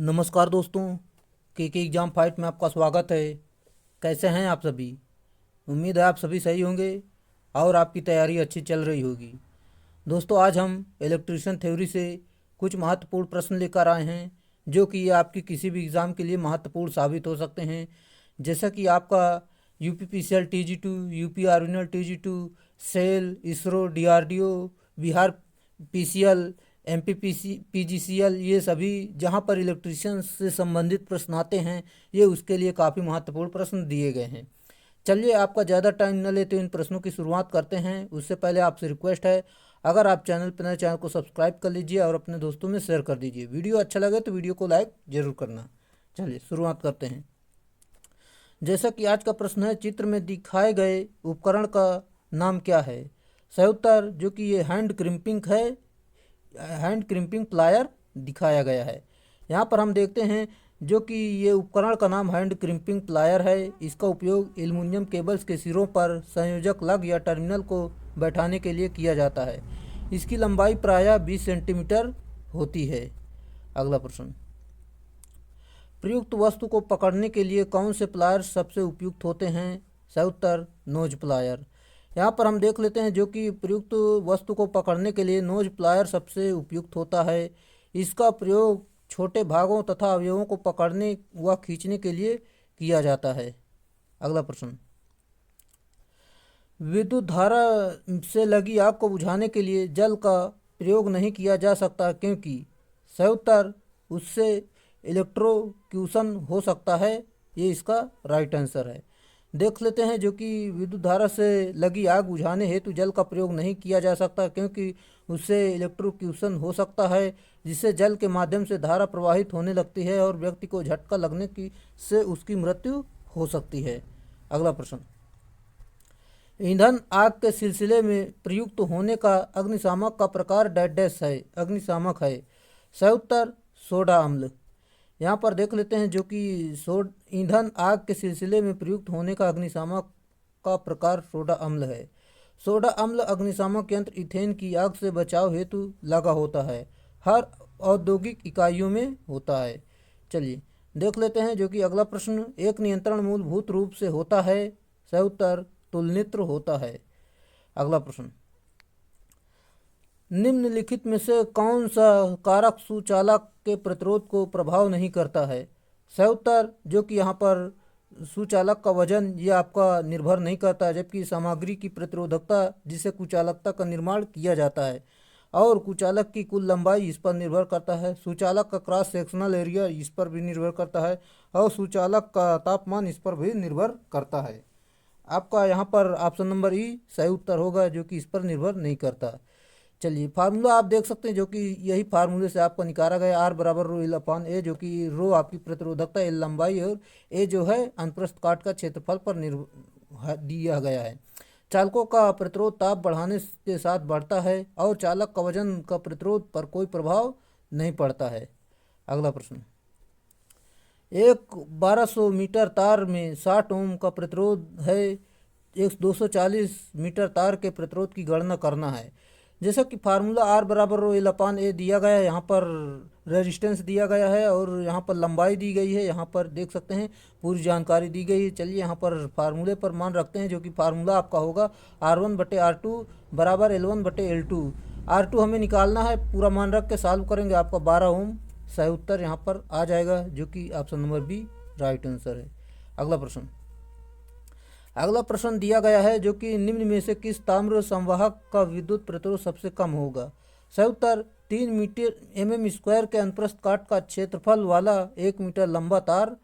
नमस्कार दोस्तों, के एग्ज़ाम फाइट में आपका स्वागत है। कैसे हैं आप सभी? उम्मीद है आप सभी सही होंगे और आपकी तैयारी अच्छी चल रही होगी। दोस्तों, आज हम इलेक्ट्रिशियन थ्योरी से कुछ महत्वपूर्ण प्रश्न लेकर आए हैं जो कि ये आपकी किसी भी एग्ज़ाम के लिए महत्वपूर्ण साबित हो सकते हैं। जैसा कि आपका यूपीपीसीएल टीजी2, यूपी आर्मिनल TG two, SAIL, ISRO, DRDO, Bihar PCL, MPPC, PGCL, ये सभी जहां पर इलेक्ट्रिशियन से संबंधित प्रश्न आते हैं, ये उसके लिए काफ़ी महत्वपूर्ण प्रश्न दिए गए हैं। चलिए, आपका ज़्यादा टाइम न लेते इन प्रश्नों की शुरुआत करते हैं। उससे पहले आपसे रिक्वेस्ट है, अगर आप चैनल पर नए, चैनल को सब्सक्राइब कर लीजिए और अपने दोस्तों में शेयर कर दीजिए। वीडियो अच्छा लगे तो वीडियो को लाइक ज़रूर करना। चलिए शुरुआत करते हैं। जैसा कि आज का प्रश्न है, चित्र में दिखाए गए उपकरण का नाम क्या है? सही उत्तर जो कि ये हैंड क्रिम्पिंग है, हैंड क्रिम्पिंग प्लायर दिखाया गया है। यहाँ पर हम देखते हैं जो कि ये उपकरण का नाम हैंड क्रिम्पिंग प्लायर है। इसका उपयोग एल्युमिनियम केबल्स के सिरों पर संयोजक लग या टर्मिनल को बैठाने के लिए किया जाता है। इसकी लंबाई प्रायः 20 सेंटीमीटर होती है। अगला प्रश्न, प्रयुक्त वस्तु को पकड़ने के लिए कौन से प्लायर सबसे उपयुक्त होते हैं? सही उत्तर नोज प्लायर। यहाँ पर हम देख लेते हैं जो कि प्रयुक्त वस्तु को पकड़ने के लिए नोज प्लायर सबसे उपयुक्त होता है। इसका प्रयोग छोटे भागों तथा अवयवों को पकड़ने व खींचने के लिए किया जाता है। अगला प्रश्न, विद्युत धारा से लगी आग को बुझाने के लिए जल का प्रयोग नहीं किया जा सकता क्योंकि? सही उत्तर उससे इलेक्ट्रोक्यूशन हो सकता है। ये इसका राइट आंसर है। देख लेते हैं जो कि विद्युत धारा से लगी आग बुझाने हेतु जल का प्रयोग नहीं किया जा सकता क्योंकि उससे इलेक्ट्रोक्यूशन हो सकता है, जिससे जल के माध्यम से धारा प्रवाहित होने लगती है और व्यक्ति को झटका लगने की से उसकी मृत्यु हो सकती है। अगला प्रश्न, ईंधन आग के सिलसिले में प्रयुक्त होने का अग्निशामक का प्रकार डैश डैश है, अग्निशामक है। सही उत्तर सोडा अम्ल। यहाँ पर देख लेते हैं जो कि ईंधन आग के सिलसिले में प्रयुक्त होने का अग्निशामक का प्रकार सोडा अम्ल है। सोडा अम्ल अग्निशामक यंत्र ईथेन की आग से बचाव हेतु लगा होता है। हर औद्योगिक इकाइयों में होता है। चलिए देख लेते हैं जो कि अगला प्रश्न, एक नियंत्रण मूलभूत रूप से होता है। सही उत्तर तुलनित्र होता है। अगला प्रश्न, निम्नलिखित में से कौन सा कारक सुचालक के प्रतिरोध को प्रभाव नहीं करता है? सही उत्तर जो कि यहाँ पर सुचालक का वजन ये आपका निर्भर नहीं करता है, जबकि सामग्री की प्रतिरोधकता जिससे कुचालकता का निर्माण किया जाता है और कुचालक की कुल लंबाई इस पर निर्भर करता है। सुचालक का क्रॉस सेक्शनल एरिया इस पर भी निर्भर करता है और सुचालक का तापमान इस पर भी निर्भर करता है। आपका यहाँ पर ऑप्शन नंबर ई सही उत्तर होगा जो कि इस पर निर्भर नहीं करता। चलिए फार्मूला आप देख सकते हैं जो कि यही फार्मूले से आपको निकाला गया, आर बराबर रो एल अपॉन ए, जो कि रो आपकी प्रतिरोधकता, एल लंबाई और ए जो है अनुप्रस्थ काट का क्षेत्रफल पर दिया गया है। चालकों का प्रतिरोध ताप बढ़ाने के साथ बढ़ता है और चालक का वजन का प्रतिरोध पर कोई प्रभाव नहीं पड़ता है। अगला प्रश्न, एक 1200 मीटर तार में 60 ओम का प्रतिरोध है। एक 240 मीटर तार के प्रतिरोध की गणना करना है। जैसा कि फार्मूला आर बराबर रो एल अपान ए दिया गया है, यहाँ पर रेजिस्टेंस दिया गया है और यहाँ पर लंबाई दी गई है। यहाँ पर देख सकते हैं पूरी जानकारी दी गई है। चलिए यहाँ पर फार्मूले पर मान रखते हैं जो कि फार्मूला आपका होगा R1/R2 बराबर L1/L2। R2 हमें निकालना है, पूरा मान रख के सॉल्व करेंगे, आपका 12 ओम सही उत्तर यहाँ पर आ जाएगा जो कि option number b right answer है। अगला प्रश्न दिया गया है जो कि निम्न में से किस ताम्र संवाहक का विद्युत प्रतिरोध सबसे कम होगा? सही उत्तर 3 मीटर mm² के अनुप्रस्थ काट का क्षेत्रफल वाला 1 मीटर लंबा तार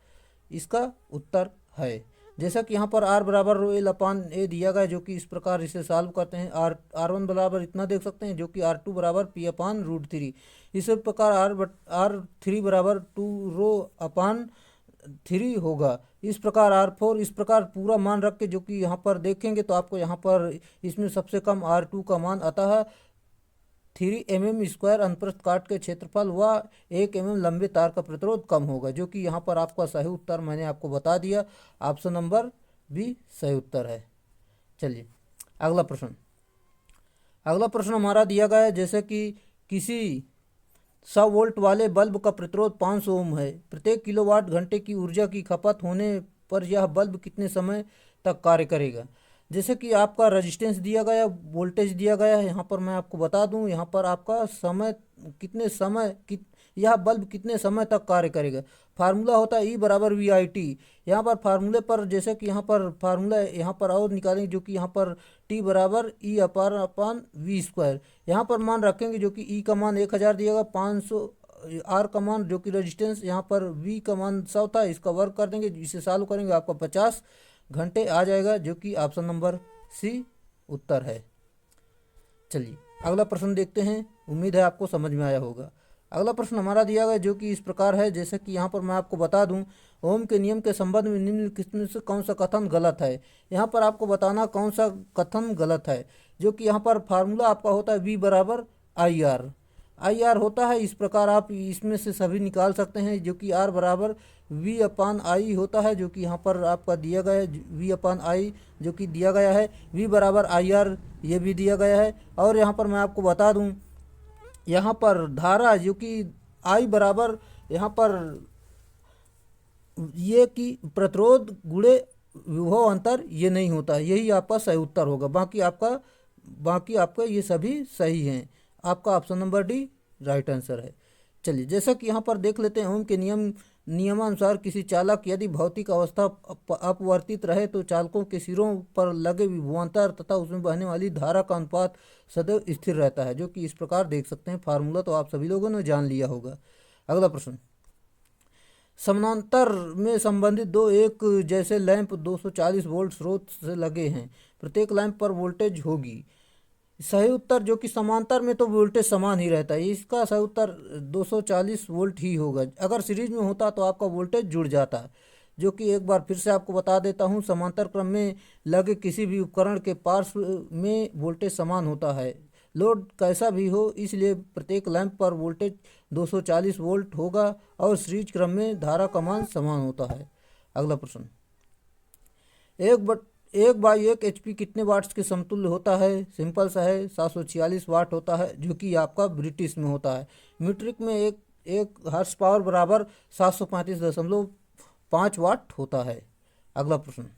इसका उत्तर है। जैसा कि यहाँ पर आर बराबर रो एल अपान ए दिया गया जो कि इस प्रकार इसे सॉल्व करते हैं। आर वन बराबर इतना देख सकते हैं जो कि R2 बराबर P/√3। इसी प्रकार R3 बराबर 2 रो अपान 3 होगा। इस प्रकार R4, इस प्रकार पूरा मान रख के जो कि यहाँ पर देखेंगे तो आपको यहाँ पर इसमें सबसे कम R2 का मान आता है 3 mm² अनुप्रस्थ काट के क्षेत्रफल व 1 mm लंबे तार का प्रतिरोध कम होगा, जो कि यहाँ पर आपका सही उत्तर मैंने आपको बता दिया, ऑप्शन नंबर बी सही उत्तर है। चलिए अगला प्रश्न हमारा दिया गया है, जैसे कि किसी 100 वोल्ट वाले बल्ब का प्रतिरोध 500 ओम है। प्रत्येक किलोवाट घंटे की ऊर्जा की खपत होने पर यह बल्ब कितने समय तक कार्य करेगा। जैसे कि आपका रेजिस्टेंस दिया गया, वोल्टेज दिया गया है, यहाँ पर मैं आपको बता दूँ, यहाँ पर आपका समय कितने समय यह बल्ब कितने समय तक कार्य करेगा। फार्मूला होता है E = VIT। यहाँ पर फार्मूले पर जैसे कि यहाँ पर फार्मूला यहाँ पर और निकालेंगे, जो कि यहाँ पर T = E/V²। यहाँ पर मान रखेंगे जो कि E का मान 1000 दिया गया, 500 R का मान जो कि रेजिस्टेंस, यहाँ पर V का मान 100 था, इसका वर्क कर देंगे, इसे सॉल्व करेंगे, आपका 50 घंटे आ जाएगा, जो कि ऑप्शन नंबर सी उत्तर है। चलिए अगला प्रश्न देखते हैं, उम्मीद है आपको समझ में आया होगा। अगला प्रश्न हमारा दिया गया जो कि इस प्रकार है, जैसे कि यहाँ पर मैं आपको बता दूं, ओम के नियम के संबंध में निम्नलिखित में से कौन सा कथन गलत है। यहाँ पर आपको बताना कौन सा कथन गलत है। जो कि यहाँ पर फार्मूला आपका होता है V = IR। IR होता है इस प्रकार, आप इसमें से सभी निकाल सकते हैं, जो कि R = V/I होता है, जो कि यहाँ पर आपका दिया गया है V/I, जो कि दिया गया है। V = IR ये भी दिया गया है। और यहाँ पर मैं आपको बता दूं, यहाँ पर धारा जो कि I बराबर यहाँ पर ये कि प्रतिरोध गुणे विभव अंतर ये नहीं होता, यही आपका सही उत्तर होगा। बाकी आपका ये सभी सही हैं। आपका option number D right answer है। चलिए जैसा कि यहाँ पर देख लेते हैं, ओम के नियमानुसार किसी चालक यदि भौतिक अवस्था अपवर्तित रहे तो चालकों के सिरों पर लगे विभवांतर तथा उसमें बहने वाली धारा का अनुपात सदैव स्थिर रहता है, जो कि इस प्रकार देख सकते हैं। फार्मूला तो आप सभी लोगों ने जान लिया होगा। अगला प्रश्न, समानांतर में संबंधित दो एक जैसे लैंप 240 वोल्ट स्रोत से लगे हैं, प्रत्येक लैंप पर वोल्टेज होगी। सही उत्तर जो कि समांतर में तो वोल्टेज समान ही रहता है, इसका सही उत्तर 240 वोल्ट ही होगा। अगर सीरीज में होता तो आपका वोल्टेज जुड़ जाता, जो कि एक बार फिर से आपको बता देता हूँ, समांतर क्रम में लगे किसी भी उपकरण के पार्श्व में वोल्टेज समान होता है, लोड कैसा भी हो, इसलिए प्रत्येक लैंप पर वोल्टेज 240 वोल्ट होगा और सीरीज क्रम में धारा का मान समान होता है। अगला प्रश्न, 1/1 HP कितने वाट्स के समतुल्य होता है। सिंपल सा है, 746 वाट होता है, जो कि आपका ब्रिटिश में होता है। मीट्रिक में एक हॉर्स पावर बराबर 735.5 वाट होता है। अगला प्रश्न,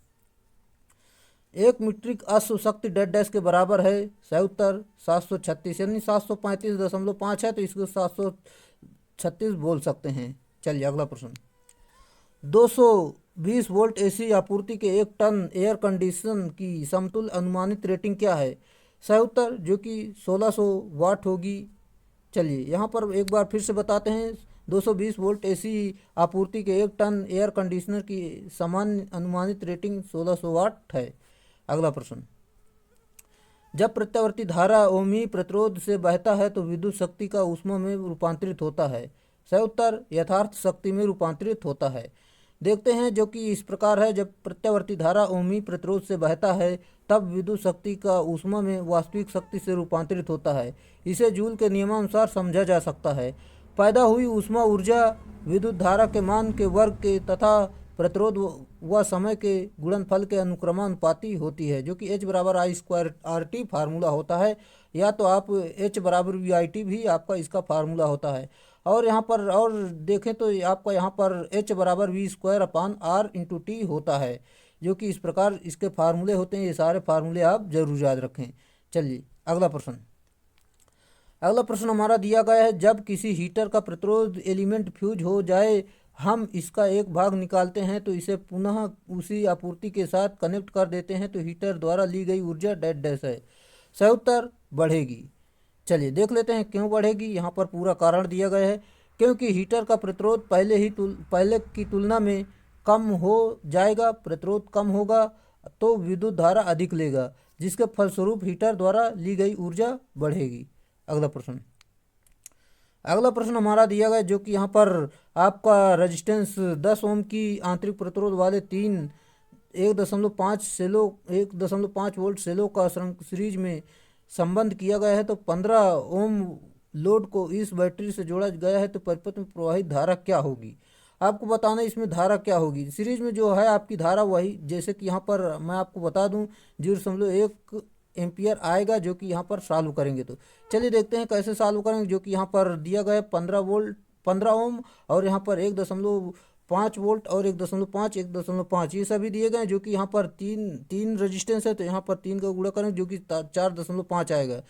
1 मीट्रिक अश्व शक्ति डैश के बराबर है। सही उत्तर 736, यानी 735.5 है तो इसको 736 बोल सकते हैं। चलिए अगला प्रश्न, 220 वोल्ट AC आपूर्ति के 1 टन एयर कंडीशन की समतुल्य अनुमानित रेटिंग क्या है। सही उत्तर जो कि 1600 वाट होगी। चलिए यहाँ पर एक बार फिर से बताते हैं, 220 वोल्ट AC आपूर्ति के 1 टन एयर कंडीशनर की सामान्य अनुमानित रेटिंग 1600 वाट है। अगला प्रश्न, जब प्रत्यावर्ती धारा ओमी प्रतिरोध से बहता है तो विद्युत शक्ति का ऊष्मा में रूपांतरित होता है। सही उत्तर यथार्थ शक्ति में रूपांतरित होता है। देखते हैं जो कि इस प्रकार है, जब प्रत्यावर्ती धारा ओमी प्रतिरोध से बहता है तब विद्युत शक्ति का ऊष्मा में वास्तविक शक्ति से रूपांतरित होता है। इसे जूल के नियमानुसार समझा जा सकता है। पैदा हुई ऊष्मा ऊर्जा विद्युत धारा के मान के वर्ग के तथा प्रतिरोध व समय के गुणनफल के अनुक्रमानुपाती होती है, जो कि H = I²RT फार्मूला होता है, या तो आप H = VIT भी आपका इसका फार्मूला होता है। और यहाँ पर और देखें तो आपका यहाँ पर H = V²/R × T होता है, जो कि इस प्रकार इसके फार्मूले होते हैं। ये सारे फार्मूले आप जरूर याद रखें। चलिए अगला प्रश्न हमारा दिया गया है, जब किसी हीटर का प्रतिरोध एलिमेंट फ्यूज हो जाए, हम इसका एक भाग निकालते हैं तो इसे पुनः उसी आपूर्ति के साथ कनेक्ट कर देते हैं तो हीटर द्वारा ली गई ऊर्जा डैश है। सही उत्तर बढ़ेगी। चलिए देख लेते हैं क्यों बढ़ेगी। यहाँ पर पूरा कारण दिया गया है, क्योंकि हीटर का प्रतिरोध पहले की तुलना में कम हो जाएगा। प्रतिरोध कम होगा तो विद्युत धारा अधिक लेगा, जिसके फलस्वरूप हीटर द्वारा ली गई ऊर्जा बढ़ेगी। अगला प्रश्न हमारा दिया गया, जो कि यहाँ पर आपका रेजिस्टेंस 10 ओम की आंतरिक प्रतिरोध वाले 1.5 वोल्ट सेलो का सीरीज में संबंध किया गया है, तो 15 ओम लोड को इस बैटरी से जोड़ा गया है, तो परिपथ में प्रवाहित धारा क्या होगी। आपको बताना इसमें धारा क्या होगी। सीरीज में जो है आपकी धारा वही, जैसे कि यहाँ पर मैं आपको बता दूं, 0.1 एम्पियर आएगा, जो कि यहाँ पर सॉल्व करेंगे। तो चलिए देखते हैं कैसे सॉल्व करेंगे। जो कि यहाँ पर दिया गया है 15 ओम और यहाँ पर 1.5 वोल्ट और 1.5 ये सभी दिए गए हैं। जो कि यहाँ पर तीन तीन रजिस्टेंस है, तो यहाँ पर 3 का गुणा करेंगे जो कि 4.5 आएगा।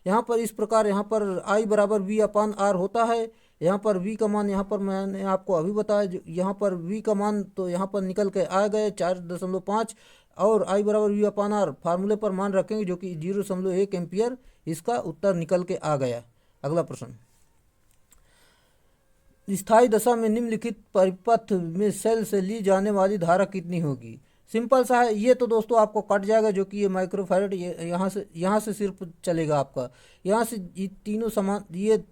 यहाँ पर इस प्रकार यहाँ पर I बराबर V/R होता है। यहाँ पर V का मान यहाँ पर मैंने आपको अभी बताया, यहाँ पर V का मान तो यहाँ पर निकल के आ गए 4.5 और I बराबर V/R फार्मूले पर मान रखेंगे जो कि 0.1 एम्पियर इसका उत्तर निकल के आ गया। अगला प्रश्न, स्थायी दशा में निम्नलिखित परिपथ में सेल से ली जाने वाली धारा कितनी होगी। सिंपल सा है ये, तो दोस्तों आपको कट जाएगा। जो कि ये माइक्रोफैरड यहाँ से सिर्फ चलेगा आपका। यहाँ से ये तीनों ये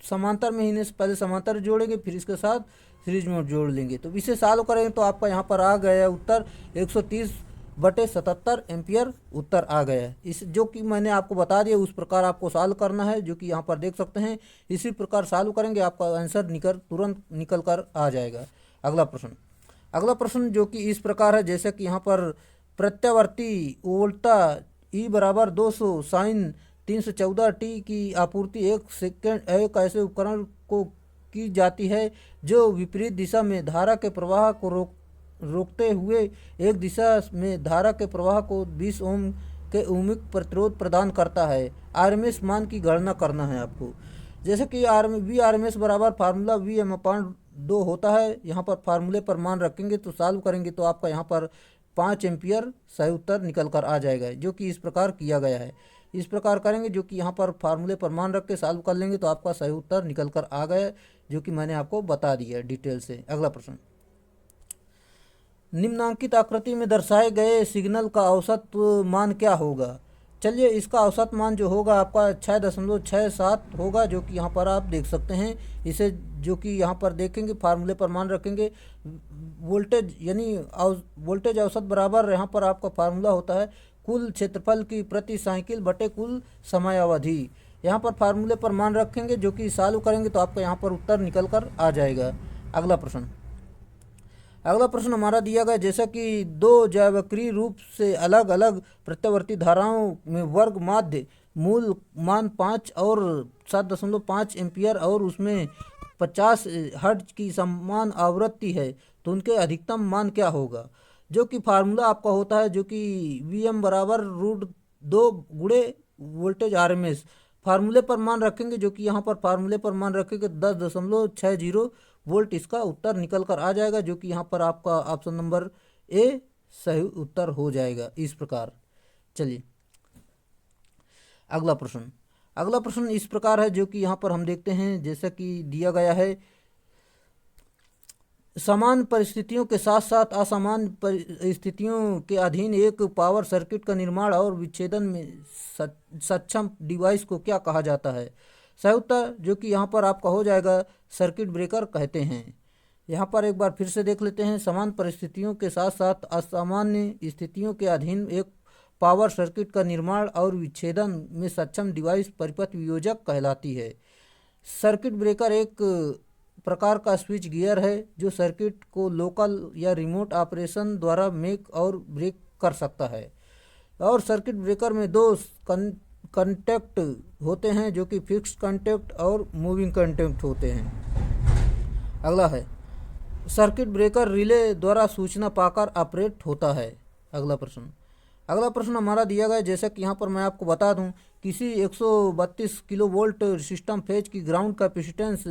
समांतर में ही से पहले समांतर जोड़ेंगे, फिर इसके साथ सीरीज में जोड़ लेंगे। तो इसे सॉल्व करेंगे तो आपका यहाँ पर आ गया उत्तर 130/77 एम्पियर उत्तर आ गया है। इस जो कि मैंने आपको बता दिया उस प्रकार आपको सॉल्व करना है, जो कि यहाँ पर देख सकते हैं। इसी प्रकार सॉल्व करेंगे आपका आंसर तुरंत निकल कर आ जाएगा। अगला प्रश्न जो कि इस प्रकार है, जैसे कि यहाँ पर प्रत्यावर्ती वोल्टा E बराबर 200 साइन 314t की आपूर्ति एक ऐसे उपकरण को की जाती है जो विपरीत दिशा में धारा के प्रवाह को रोकते हुए एक दिशा में धारा के प्रवाह को 20 ओम के ओमिक प्रतिरोध प्रदान करता है। आरएमएस मान की गणना करना है आपको। जैसे कि VRMS बराबर फार्मूला Vm/2 होता है। यहाँ पर फार्मूले पर मान रखेंगे तो सॉल्व करेंगे तो आपका यहाँ पर 5 एम्पियर सही उत्तर निकल कर आ जाएगा, जो कि इस प्रकार किया गया है। इस प्रकार करेंगे, जो कि यहाँ पर फार्मूले पर मान रख के सॉल्व कर लेंगे तो आपका सही उत्तर निकल कर आ गया, जो कि मैंने आपको बता दिया डिटेल से। अगला प्रश्न, निम्नांकित आकृति में दर्शाए गए सिग्नल का औसत मान क्या होगा। चलिए इसका औसत मान जो होगा आपका 6.67 होगा, जो कि यहाँ पर आप देख सकते हैं। इसे जो कि यहाँ पर देखेंगे फार्मूले पर मान रखेंगे। वोल्टेज यानी वोल्टेज औसत बराबर यहाँ पर आपका फार्मूला होता है कुल क्षेत्रफल की प्रति साइकिल बटे कुल समयावधि। यहाँ पर फार्मूले पर मान रखेंगे, जो कि सॉल्व करेंगे तो आपका यहाँ पर उत्तर निकल कर आ जाएगा। अगला प्रश्न हमारा दिया गया, जैसा कि दो ज्यावक्रीय रूप से अलग अलग प्रत्यावर्ती धाराओं में वर्ग माध्य मूल मान 5 और 7.5 एम्पियर और उसमें 50 हर्ट्ज की समान आवृत्ति है, तो उनके अधिकतम मान क्या होगा। जो कि फार्मूला आपका होता है, जो कि Vm बराबर √2 गुणे वोल्टेज RMS। फार्मूले पर मान रखेंगे, जो कि यहाँ पर फार्मूले पर मान रखेंगे 10.60 वोल्ट इसका उत्तर निकल कर आ जाएगा, जो कि यहाँ पर आपका ऑप्शन नंबर ए सही उत्तर हो जाएगा इस प्रकार। चलिए अगला प्रश्न इस प्रकार है, जो कि यहाँ पर हम देखते हैं जैसा कि दिया गया है, समान परिस्थितियों के साथ साथ असमान परिस्थितियों के अधीन एक पावर सर्किट का निर्माण और विच्छेदन में सक्षम डिवाइस को क्या कहा जाता है। सही उत्तर जो कि यहाँ पर आपका हो जाएगा सर्किट ब्रेकर कहते हैं। यहाँ पर एक बार फिर से देख लेते हैं, समान परिस्थितियों के साथ साथ असामान्य स्थितियों के अधीन एक पावर सर्किट का निर्माण और विच्छेदन में सक्षम डिवाइस परिपथ वियोजक कहलाती है। सर्किट ब्रेकर एक प्रकार का स्विच गियर है जो सर्किट को लोकल या रिमोट ऑपरेशन द्वारा मेक और ब्रेक कर सकता है। और सर्किट ब्रेकर में दो कंटेक्ट होते हैं, जो कि फिक्स्ड कंटेक्ट और मूविंग कंटेक्ट होते हैं। अगला है, सर्किट ब्रेकर रिले द्वारा सूचना पाकर ऑपरेट होता है। अगला प्रश्न हमारा दिया गया, जैसा कि यहाँ पर मैं आपको बता दूं, किसी 132 किलोवोल्ट सिस्टम फेज की ग्राउंड कैपेसिटेंस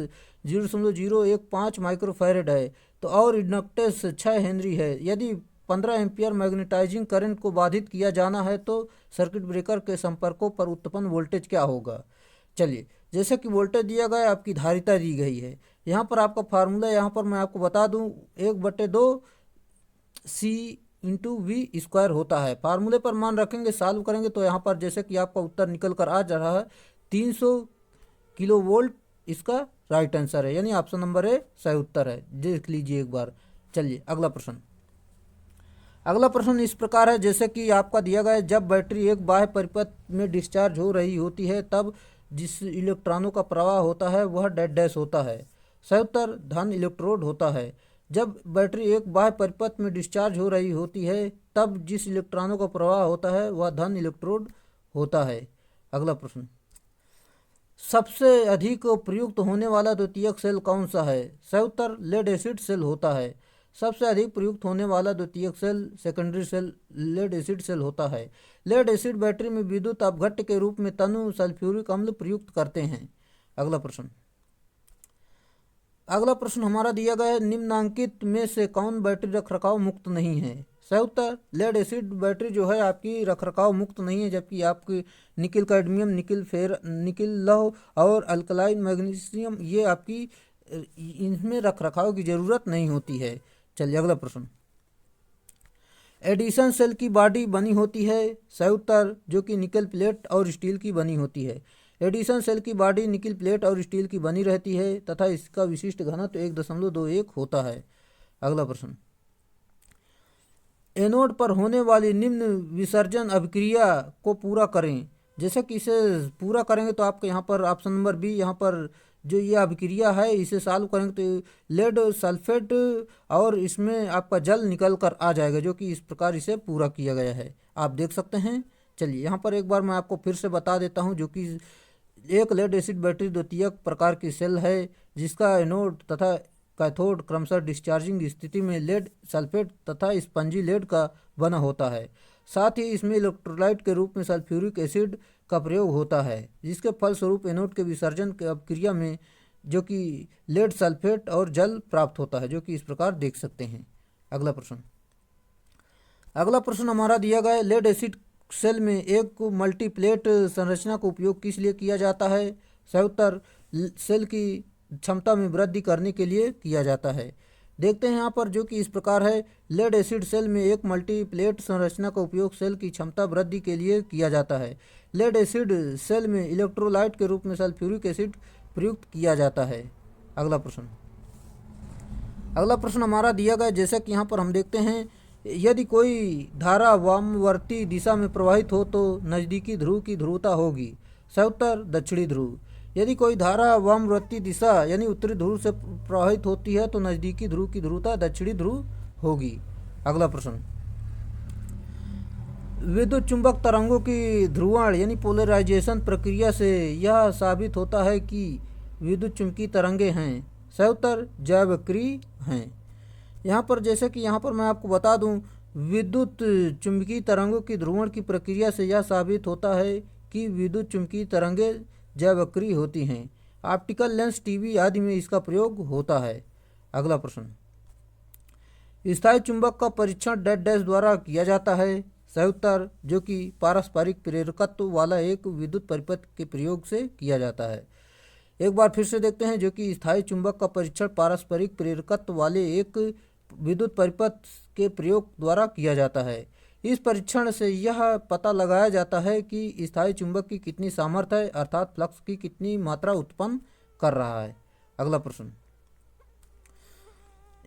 0.015 माइक्रोफैरड है तो और इंडक्टेंस 6 हेनरी है। यदि 15 एम्पियर मैग्नेटाइजिंग करंट को बाधित किया जाना है तो सर्किट ब्रेकर के संपर्कों पर उत्पन्न वोल्टेज क्या होगा। चलिए जैसे कि वोल्टेज दिया गया, आपकी धारिता दी गई है। यहाँ पर आपका फार्मूला यहाँ पर मैं आपको बता दूँ 1/2 C/V² होता है। फार्मूले पर मान रखेंगे, सॉल्व करेंगे तो यहाँ पर जैसे कि आपका उत्तर निकल कर आ जा रहा है 300 किलोवोल्ट इसका राइट आंसर है, यानी ऑप्शन नंबर ए सही उत्तर है। देख लीजिए एक बार। चलिए अगला प्रश्न इस प्रकार है, जैसे कि आपका दिया गया है, जब बैटरी एक बाह्य परिपथ में डिस्चार्ज हो रही होती है तब जिस इलेक्ट्रॉनों का प्रवाह होता है वह डैश होता है। सही उत्तर धन इलेक्ट्रोड होता है। जब बैटरी एक बाह्य परिपथ में डिस्चार्ज हो रही होती है तब जिस इलेक्ट्रॉनों का प्रवाह होता है वह धन इलेक्ट्रोड होता है। अगला प्रश्न, सबसे अधिक प्रयुक्त होने वाला द्वितीयक सेल कौन सा है? सही उत्तर लेड एसिड सेल होता है। सबसे अधिक प्रयुक्त होने वाला द्वितीयक cell secondary cell lead acid cell होता है। लेड एसिड बैटरी में विद्युत अपघट्य के रूप में तनु सल्फ्यूरिक अम्ल प्रयुक्त करते हैं। अगला प्रश्न, अगला प्रश्न हमारा दिया गया है, निम्नांकित में से कौन बैटरी रखरखाव मुक्त नहीं है? सही उत्तर लेड एसिड बैटरी जो है आपकी रखरखाव मुक्त नहीं है, जबकि आपकी निकिल कैडमियम, निकिल लौह और अल्कलाइन मैग्नीशियम ये आपकी इनमें रखरखाव की ज़रूरत नहीं होती है। चलिए अगला प्रश्न, एडिशन सेल की बॉडी बनी होती है। सही उत्तर जो कि निकल प्लेट और स्टील की बनी होती है। एडिशन सेल की बॉडी निकल प्लेट और स्टील की बनी रहती है तथा इसका विशिष्ट घनत्व 1.21 होता है। अगला प्रश्न, एनोड पर होने वाली निम्न विसर्जन अभिक्रिया को पूरा करें। जैसे कि इसे पूरा करेंगे तो आपके यहाँ पर ऑप्शन नंबर बी, यहाँ पर जो ये अभिक्रिया है इसे सॉल्व करेंगे तो लेड सल्फेट और इसमें आपका जल निकल कर आ जाएगा, जो कि इस प्रकार इसे पूरा किया गया है, आप देख सकते हैं। चलिए यहाँ पर एक बार मैं आपको फिर से बता देता हूँ, जो कि एक लेड एसिड बैटरी द्वितीयक प्रकार की सेल है जिसका एनोड तथा कैथोड क्रमशः डिस्चार्जिंग स्थिति में लेड सल्फेट तथा स्पंजी लेड का बना होता है। साथ ही इसमें इलेक्ट्रोलाइट के रूप में सल्फ्यूरिक एसिड का प्रयोग होता है, जिसके फलस्वरूप एनोड के विसर्जन के अभिक्रिया में जो कि लेड सल्फेट और जल प्राप्त होता है, जो कि इस प्रकार देख सकते हैं। अगला प्रश्न, अगला प्रश्न हमारा दिया गया है, लेड एसिड सेल में एक मल्टीप्लेट संरचना का उपयोग किस लिए किया जाता है? सही उत्तर सेल की क्षमता में वृद्धि करने के लिए किया जाता है। देखते हैं यहाँ पर जो कि इस प्रकार है, लेड एसिड सेल में एक मल्टीप्लेट संरचना का उपयोग सेल की क्षमता वृद्धि के लिए किया जाता है। लेड एसिड सेल में इलेक्ट्रोलाइट के रूप में सल्फ्यूरिक एसिड प्रयुक्त किया जाता है। अगला प्रश्न, अगला प्रश्न हमारा दिया गया, जैसा कि यहाँ पर हम देखते हैं, यदि कोई धारा वामवर्ती दिशा में प्रवाहित हो तो नज़दीकी ध्रुव की ध्रुवता होगी। सही उत्तर दक्षिणी ध्रुव। यदि कोई धारा वामवर्ती दिशा यानी उत्तरी ध्रुव से प्रवाहित होती है तो नज़दीकी ध्रुव की ध्रुवता दक्षिणी ध्रुव होगी। अगला प्रश्न, विद्युत चुंबक तरंगों की ध्रुवण यानी पोलराइजेशन प्रक्रिया से यह साबित होता है कि विद्युत चुंबकीय तरंगे हैं। सही उत्तर जैवक्रिय हैं। यहाँ पर जैसे कि यहाँ पर मैं आपको बता दूँ, विद्युत चुंबकीय तरंगों की ध्रुवण की प्रक्रिया से यह साबित होता है कि विद्युत चुंबकीय तरंगे जैवक्रिय होती हैं। ऑप्टिकल लेंस, टीवी आदि में इसका प्रयोग होता है। अगला प्रश्न, स्थायी चुंबक का परीक्षण डैश डैश द्वारा किया जाता है। सही उत्तर जो कि पारस्परिक प्रेरकत्व वाला एक विद्युत परिपथ के प्रयोग से किया जाता है। एक बार फिर से देखते हैं, जो कि स्थायी चुंबक का परीक्षण पारस्परिक प्रेरकत्व वाले एक विद्युत परिपथ के प्रयोग द्वारा किया जाता है। इस परीक्षण से यह पता लगाया जाता है कि स्थायी चुंबक की कितनी सामर्थ्य है, अर्थात फ्लक्स की कितनी मात्रा उत्पन्न कर रहा है। अगला प्रश्न,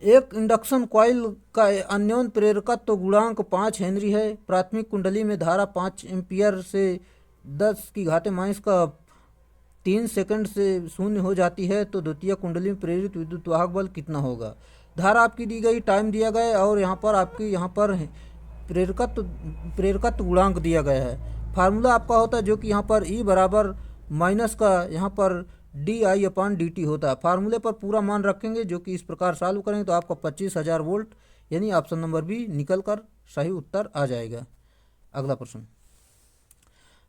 एक इंडक्शन कॉइल का अन्योन प्रेरकत्व गुणांक 5 हेनरी है। प्राथमिक कुंडली में धारा 5 एम्पियर से 10⁻³ सेकंड से शून्य हो जाती है तो द्वितीय कुंडली में प्रेरित विद्युत वाहक बल कितना होगा? धारा आपकी दी गई, टाइम दिया गया है और यहाँ पर आपकी प्रेरकत्व गुणांक दिया गया है। फार्मूला आपका होता है जो कि यहाँ पर E बराबर माइनस का यहाँ पर DI/dt होता है। फार्मूले पर पूरा मान रखेंगे, जो कि इस प्रकार सॉल्व करेंगे तो आपका 25,000 वोल्ट यानी ऑप्शन नंबर बी निकल कर सही उत्तर आ जाएगा। अगला प्रश्न,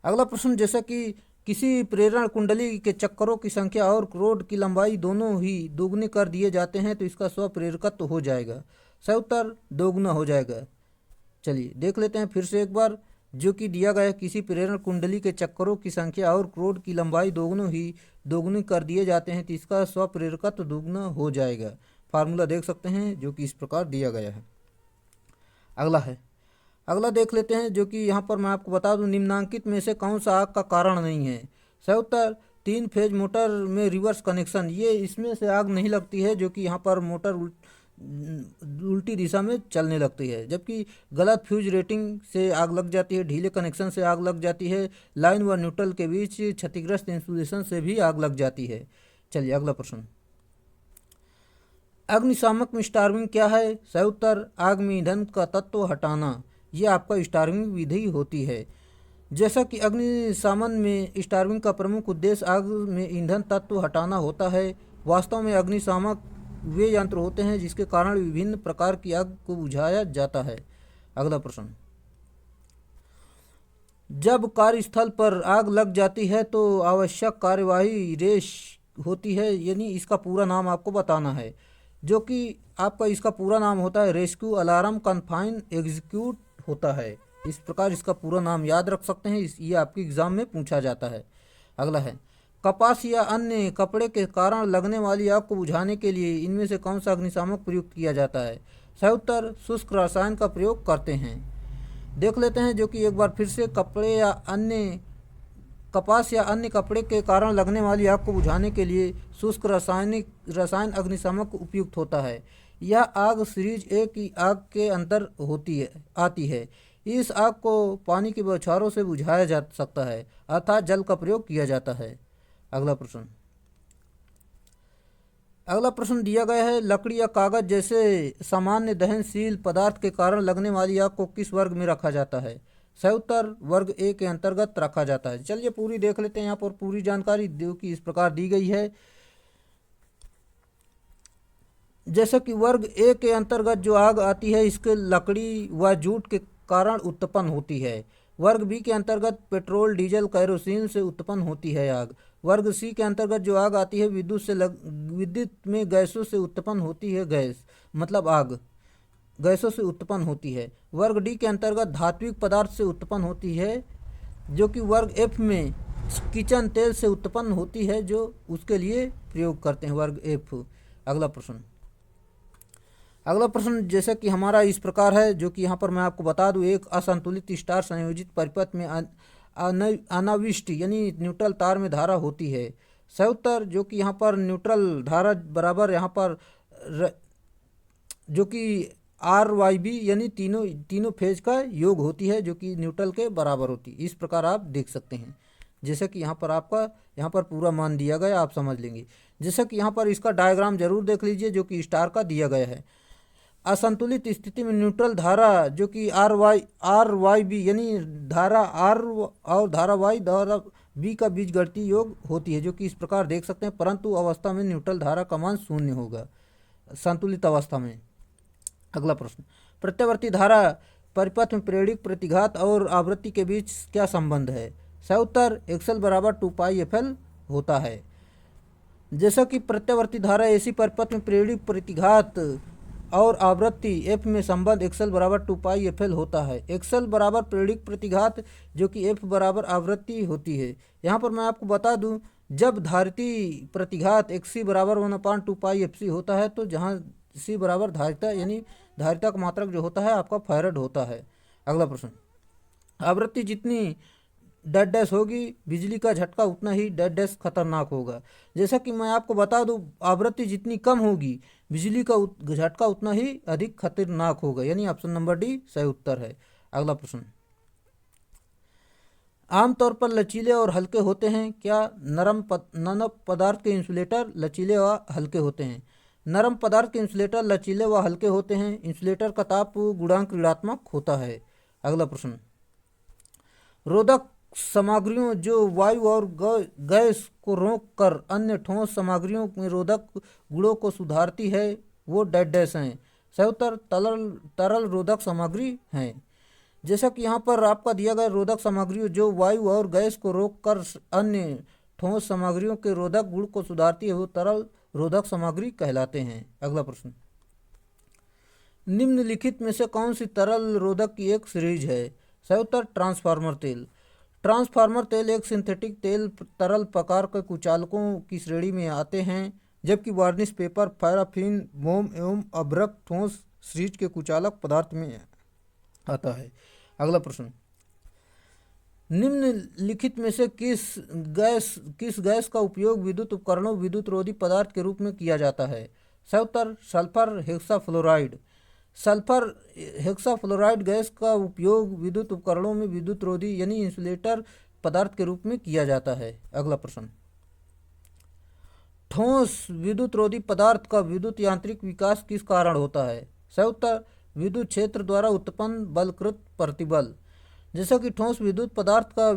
अगला प्रश्न, जैसा कि किसी प्रेरण कुंडली के चक्करों की संख्या और रोड की लंबाई दोनों ही दोगुने कर दिए जाते हैं तो इसका स्वप्रेरकत्व हो जाएगा। सही उत्तर दोगुना हो जाएगा। चलिए देख लेते हैं फिर से एक बार, जो कि दिया गया है, किसी प्रेरण कुंडली के चक्करों की संख्या और रोड की लंबाई दोनों ही दोगुनी कर दिए जाते हैं तो इसका स्वप्रेरकत्व दोगुना हो जाएगा। फार्मूला देख सकते हैं जो कि इस प्रकार दिया गया है। अगला देख लेते हैं, जो कि यहाँ पर मैं आपको बता दूं, निम्नांकित में से कौन सा आग का कारण नहीं है? सही उत्तर 3 फेज मोटर में रिवर्स कनेक्शन, ये इसमें से आग नहीं लगती है, जो कि यहाँ पर मोटर उल्टी दिशा में चलने लगती है, जबकि गलत फ्यूज रेटिंग से आग लग जाती है, ढीले कनेक्शन से आग लग जाती है, लाइन व न्यूट्रल के बीच क्षतिग्रस्त इंसुलेशन से भी आग लग जाती है। चलिए अगला प्रश्न, अग्निशामक में स्टार्विंग क्या है? सही उत्तर आग में ईंधन का तत्व हटाना, ये आपका स्टार्विंग विधि होती है। जैसा कि अग्निशमन में स्टार्विंग का प्रमुख उद्देश्य आग में ईंधन तत्व हटाना होता है, वास्तव में अग्निशामक वे यंत्र होते हैं जिसके कारण विभिन्न प्रकार की आग को बुझाया जाता है। अगला प्रश्न, जब कार्यस्थल पर आग लग जाती है तो आवश्यक कार्यवाही रेस होती है, यानी इसका पूरा नाम आपको बताना है, जो कि आपका इसका पूरा नाम होता है रेस्क्यू अलार्म कन्फाइन एग्जीक्यूट होता है। इस प्रकार इसका पूरा नाम याद रख सकते हैं, ये आपके एग्जाम में पूछा जाता है। अगला है, कपास या अन्य कपड़े के कारण लगने वाली आग को बुझाने के लिए इनमें से कौन सा अग्निशामक प्रयुक्त किया जाता है? सही उत्तर शुष्क रसायन का प्रयोग करते हैं। देख लेते हैं जो कि एक बार फिर से, कपास या अन्य कपड़े के कारण लगने वाली आग को बुझाने के लिए शुष्क रसायन अग्निशामक उपयुक्त होता है। यह आग सीरीज ए की आग के अंदर आती है। इस आग को पानी के बौछारों से बुझाया जा सकता है, अर्थात जल का प्रयोग किया जाता है। अगला प्रश्न दिया गया है, लकड़ी या कागज जैसे सामान्य दहनशील पदार्थ के कारण लगने वाली आग को किस वर्ग में रखा जाता है? सही उत्तर वर्ग ए के अंतर्गत रखा जाता है। चलिए पूरी देख लेते हैं यहाँ पर पूरी जानकारी जो कि इस प्रकार दी गई है। जैसा कि वर्ग ए के अंतर्गत जो आग आती है इसके लकड़ी व जूट के कारण उत्पन्न होती है। वर्ग बी के अंतर्गत पेट्रोल, डीजल, कैरोसिन से उत्पन्न होती है आग। वर्ग सी के अंतर्गत जो आग आती है विद्युत में गैसों से उत्पन्न होती है, मतलब आग गैसों से उत्पन्न होती है। वर्ग डी के अंतर्गत धात्विक पदार्थ से उत्पन्न होती है, जो कि वर्ग एफ में किचन तेल से उत्पन्न होती है, जो उसके लिए प्रयोग करते हैं वर्ग एफ। अगला प्रश्न जैसे कि हमारा इस प्रकार है, जो कि यहाँ पर मैं आपको बता दूं, एक असंतुलित स्टार संयोजित परिपथ में अनाविष्ट यानी न्यूट्रल तार में धारा होती है। सही उत्तर जो कि यहाँ पर न्यूट्रल धारा बराबर यहाँ पर जो कि RYB यानी तीनों फेज का योग होती है, जो कि न्यूट्रल के बराबर होती है। इस प्रकार आप देख सकते हैं, जैसे कि यहाँ पर आपका यहाँ पर पूरा मान दिया गया, आप समझ लेंगे। जैसे कि यहाँ पर इसका डायग्राम जरूर देख लीजिए, जो कि स्टार का दिया गया है। असंतुलित स्थिति में न्यूट्रल धारा जो कि RYB यानी धारा R और धारा Y धारा B का बीजगणितीय योग होती है, जो कि इस प्रकार देख सकते हैं, परंतु अवस्था में न्यूट्रल धारा का मान 0 होगा संतुलित अवस्था में। अगला प्रश्न, प्रत्यावर्ती धारा परिपथ में प्रेरित प्रतिघात और आवृत्ति के बीच क्या संबंध है? सही उत्तर XL बराबर 2πfL होता है। जैसा कि प्रत्यावर्ती धारा ऐसी परिपथ में प्रेरित प्रतिघात और आवृत्ति F में संबंध XL बराबर 2πfL होता है। XL बराबर प्रेरित प्रतिघात जो कि F बराबर आवृत्ति होती है। यहाँ पर मैं आपको बता दूं, जब धारिती प्रतिघात XC बराबर 1/2πfC होता है, तो जहाँ C बराबर धारिता यानी धारिता का मात्रक जो होता है आपका फैराड होता है। अगला प्रश्न, आवृत्ति जितनी डैश होगी बिजली का झटका उतना ही डैश खतरनाक होगा। जैसा कि मैं आपको बता दूं, आवृत्ति जितनी कम होगी बिजली का झटका उतना ही अधिक खतरनाक होगा, यानी ऑप्शन नंबर डी सही उत्तर है। अगला प्रश्न, आमतौर पर लचीले और हल्के होते हैं क्या? नरम पदार्थ के इंसुलेटर लचीले व हल्के होते हैं। नरम पदार्थ के इंसुलेटर लचीले व हल्के होते हैं। इंसुलेटर का ताप गुणांक ऋणात्मक होता है। अगला प्रश्न, रोधक सामग्रियों जो वायु और गैस को रोककर अन्य ठोस सामग्रियों में रोधक गुणों को सुधारती है, वो डैश हैं। सही उत्तर तरल रोधक सामग्री हैं। जैसा कि यहाँ पर आपका दिया गया, रोधक सामग्रियों जो वायु और गैस को रोककर अन्य ठोस सामग्रियों के रोधक गुण को सुधारती है, वो तरल रोधक सामग्री कहलाते हैं। अगला प्रश्न, निम्नलिखित में से कौन सी तरल रोधक की एक सीरीज है? सही उत्तर ट्रांसफार्मर तेल। ट्रांसफार्मर तेल एक सिंथेटिक तेल तरल प्रकार के कुचालकों की श्रेणी में आते हैं, जबकि वार्निश पेपर, पैराफिन, मोम एवं अभ्रक ठोस सीरीज के कुचालक पदार्थ में आता है। अगला प्रश्न, निम्नलिखित में से किस गैस का उपयोग विद्युत उपकरणों विद्युत रोधी पदार्थ के रूप में किया जाता है? सही उत्तर sulphur hexafluoride. Sulphur hexafluoride gas का उपयोग विद्युत उपकरणों में विद्युत रोधी यानी इंसुलेटर पदार्थ के रूप में किया जाता है। अगला प्रश्न, ठोस विद्युत रोधी पदार्थ का विद्युत यांत्रिक विकास किस कारण होता है? सही उत्तर विद्युत क्षेत्र द्वारा उत्पन्न बलकृत प्रतिबल। जैसा कि ठोस विद्युत पदार्थ का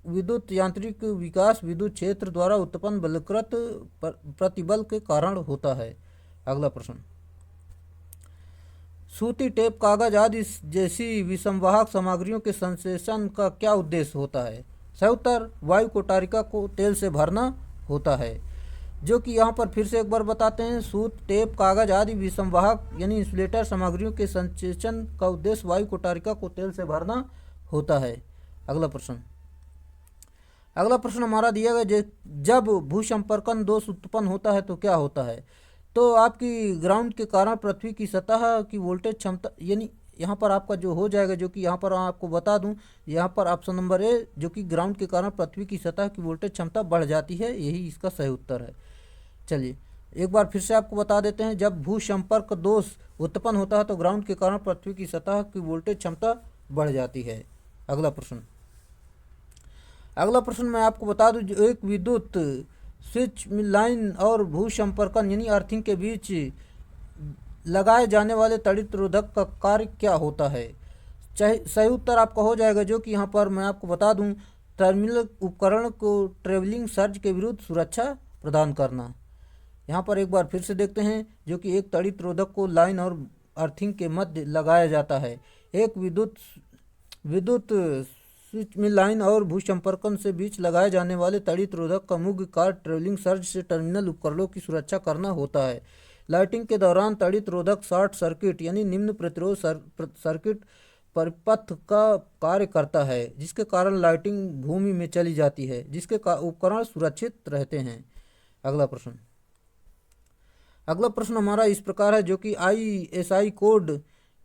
विद्युत यांत्रिक विकास विद्युत क्षेत्र द्वारा उत्पन्न बलकृत प्रतिबल के कारण होता है। अगला प्रश्न, सूती, टेप, कागज आदि जैसी विषमवाहक सामग्रियों के संश्लेषण का क्या उद्देश्य होता है? सही उत्तर, वायु कोटारिका को तेल से भरना होता है। जो कि यहाँ पर फिर से एक बार बताते हैं, सूत, टेप, कागज आदि विषमवाहक यानी इंसुलेटर सामग्रियों के संश्लेषण का उद्देश्य वायु कोटारिका को तेल से भरना होता है। अगला प्रश्न, हमारा दिया गया, जब भूसंपर्कन दोष उत्पन्न होता है तो क्या होता है? तो आपकी ग्राउंड के कारण पृथ्वी की सतह की वोल्टेज क्षमता, यानी यहाँ पर आपका जो हो जाएगा, जो कि यहाँ पर आपको बता दूं, यहाँ पर ऑप्शन नंबर ए, जो कि ग्राउंड के कारण पृथ्वी की सतह की वोल्टेज क्षमता बढ़ जाती है, यही इसका सही उत्तर है। चलिए एक बार फिर से आपको बता देते हैं, जब भूसंपर्क दोष उत्पन्न होता है तो ग्राउंड के कारण पृथ्वी की सतह की वोल्टेज क्षमता बढ़ जाती है। अगला प्रश्न मैं आपको बता दूं, जो एक विद्युत स्विच लाइन और भूसंपर्कन यानी अर्थिंग के बीच लगाए जाने वाले तड़ित रोधक का कार्य क्या होता है? सही उत्तर आपका हो जाएगा, जो कि यहाँ पर मैं आपको बता दूं, टर्मिनल उपकरण को ट्रेवलिंग सर्ज के विरुद्ध सुरक्षा प्रदान करना। यहाँ पर एक बार फिर से देखते हैं, जो कि एक तड़ित रोधक को लाइन और अर्थिंग के मध्य लगाया जाता है। एक विद्युत स्विच में लाइन और भूसंपर्कन से बीच लगाए जाने वाले तड़ित रोधक का मुख्य कार्य ट्रेवलिंग सर्ज से टर्मिनल उपकरणों की सुरक्षा करना होता है। लाइटिंग के दौरान तड़ित रोधक शॉर्ट सर्किट यानी निम्न प्रतिरोध सर्किट परिपथ का कार्य करता है, जिसके कारण लाइटिंग भूमि में चली जाती है, जिसके उपकरण सुरक्षित रहते हैं। अगला प्रश्न हमारा इस प्रकार है, जो कि ISI कोड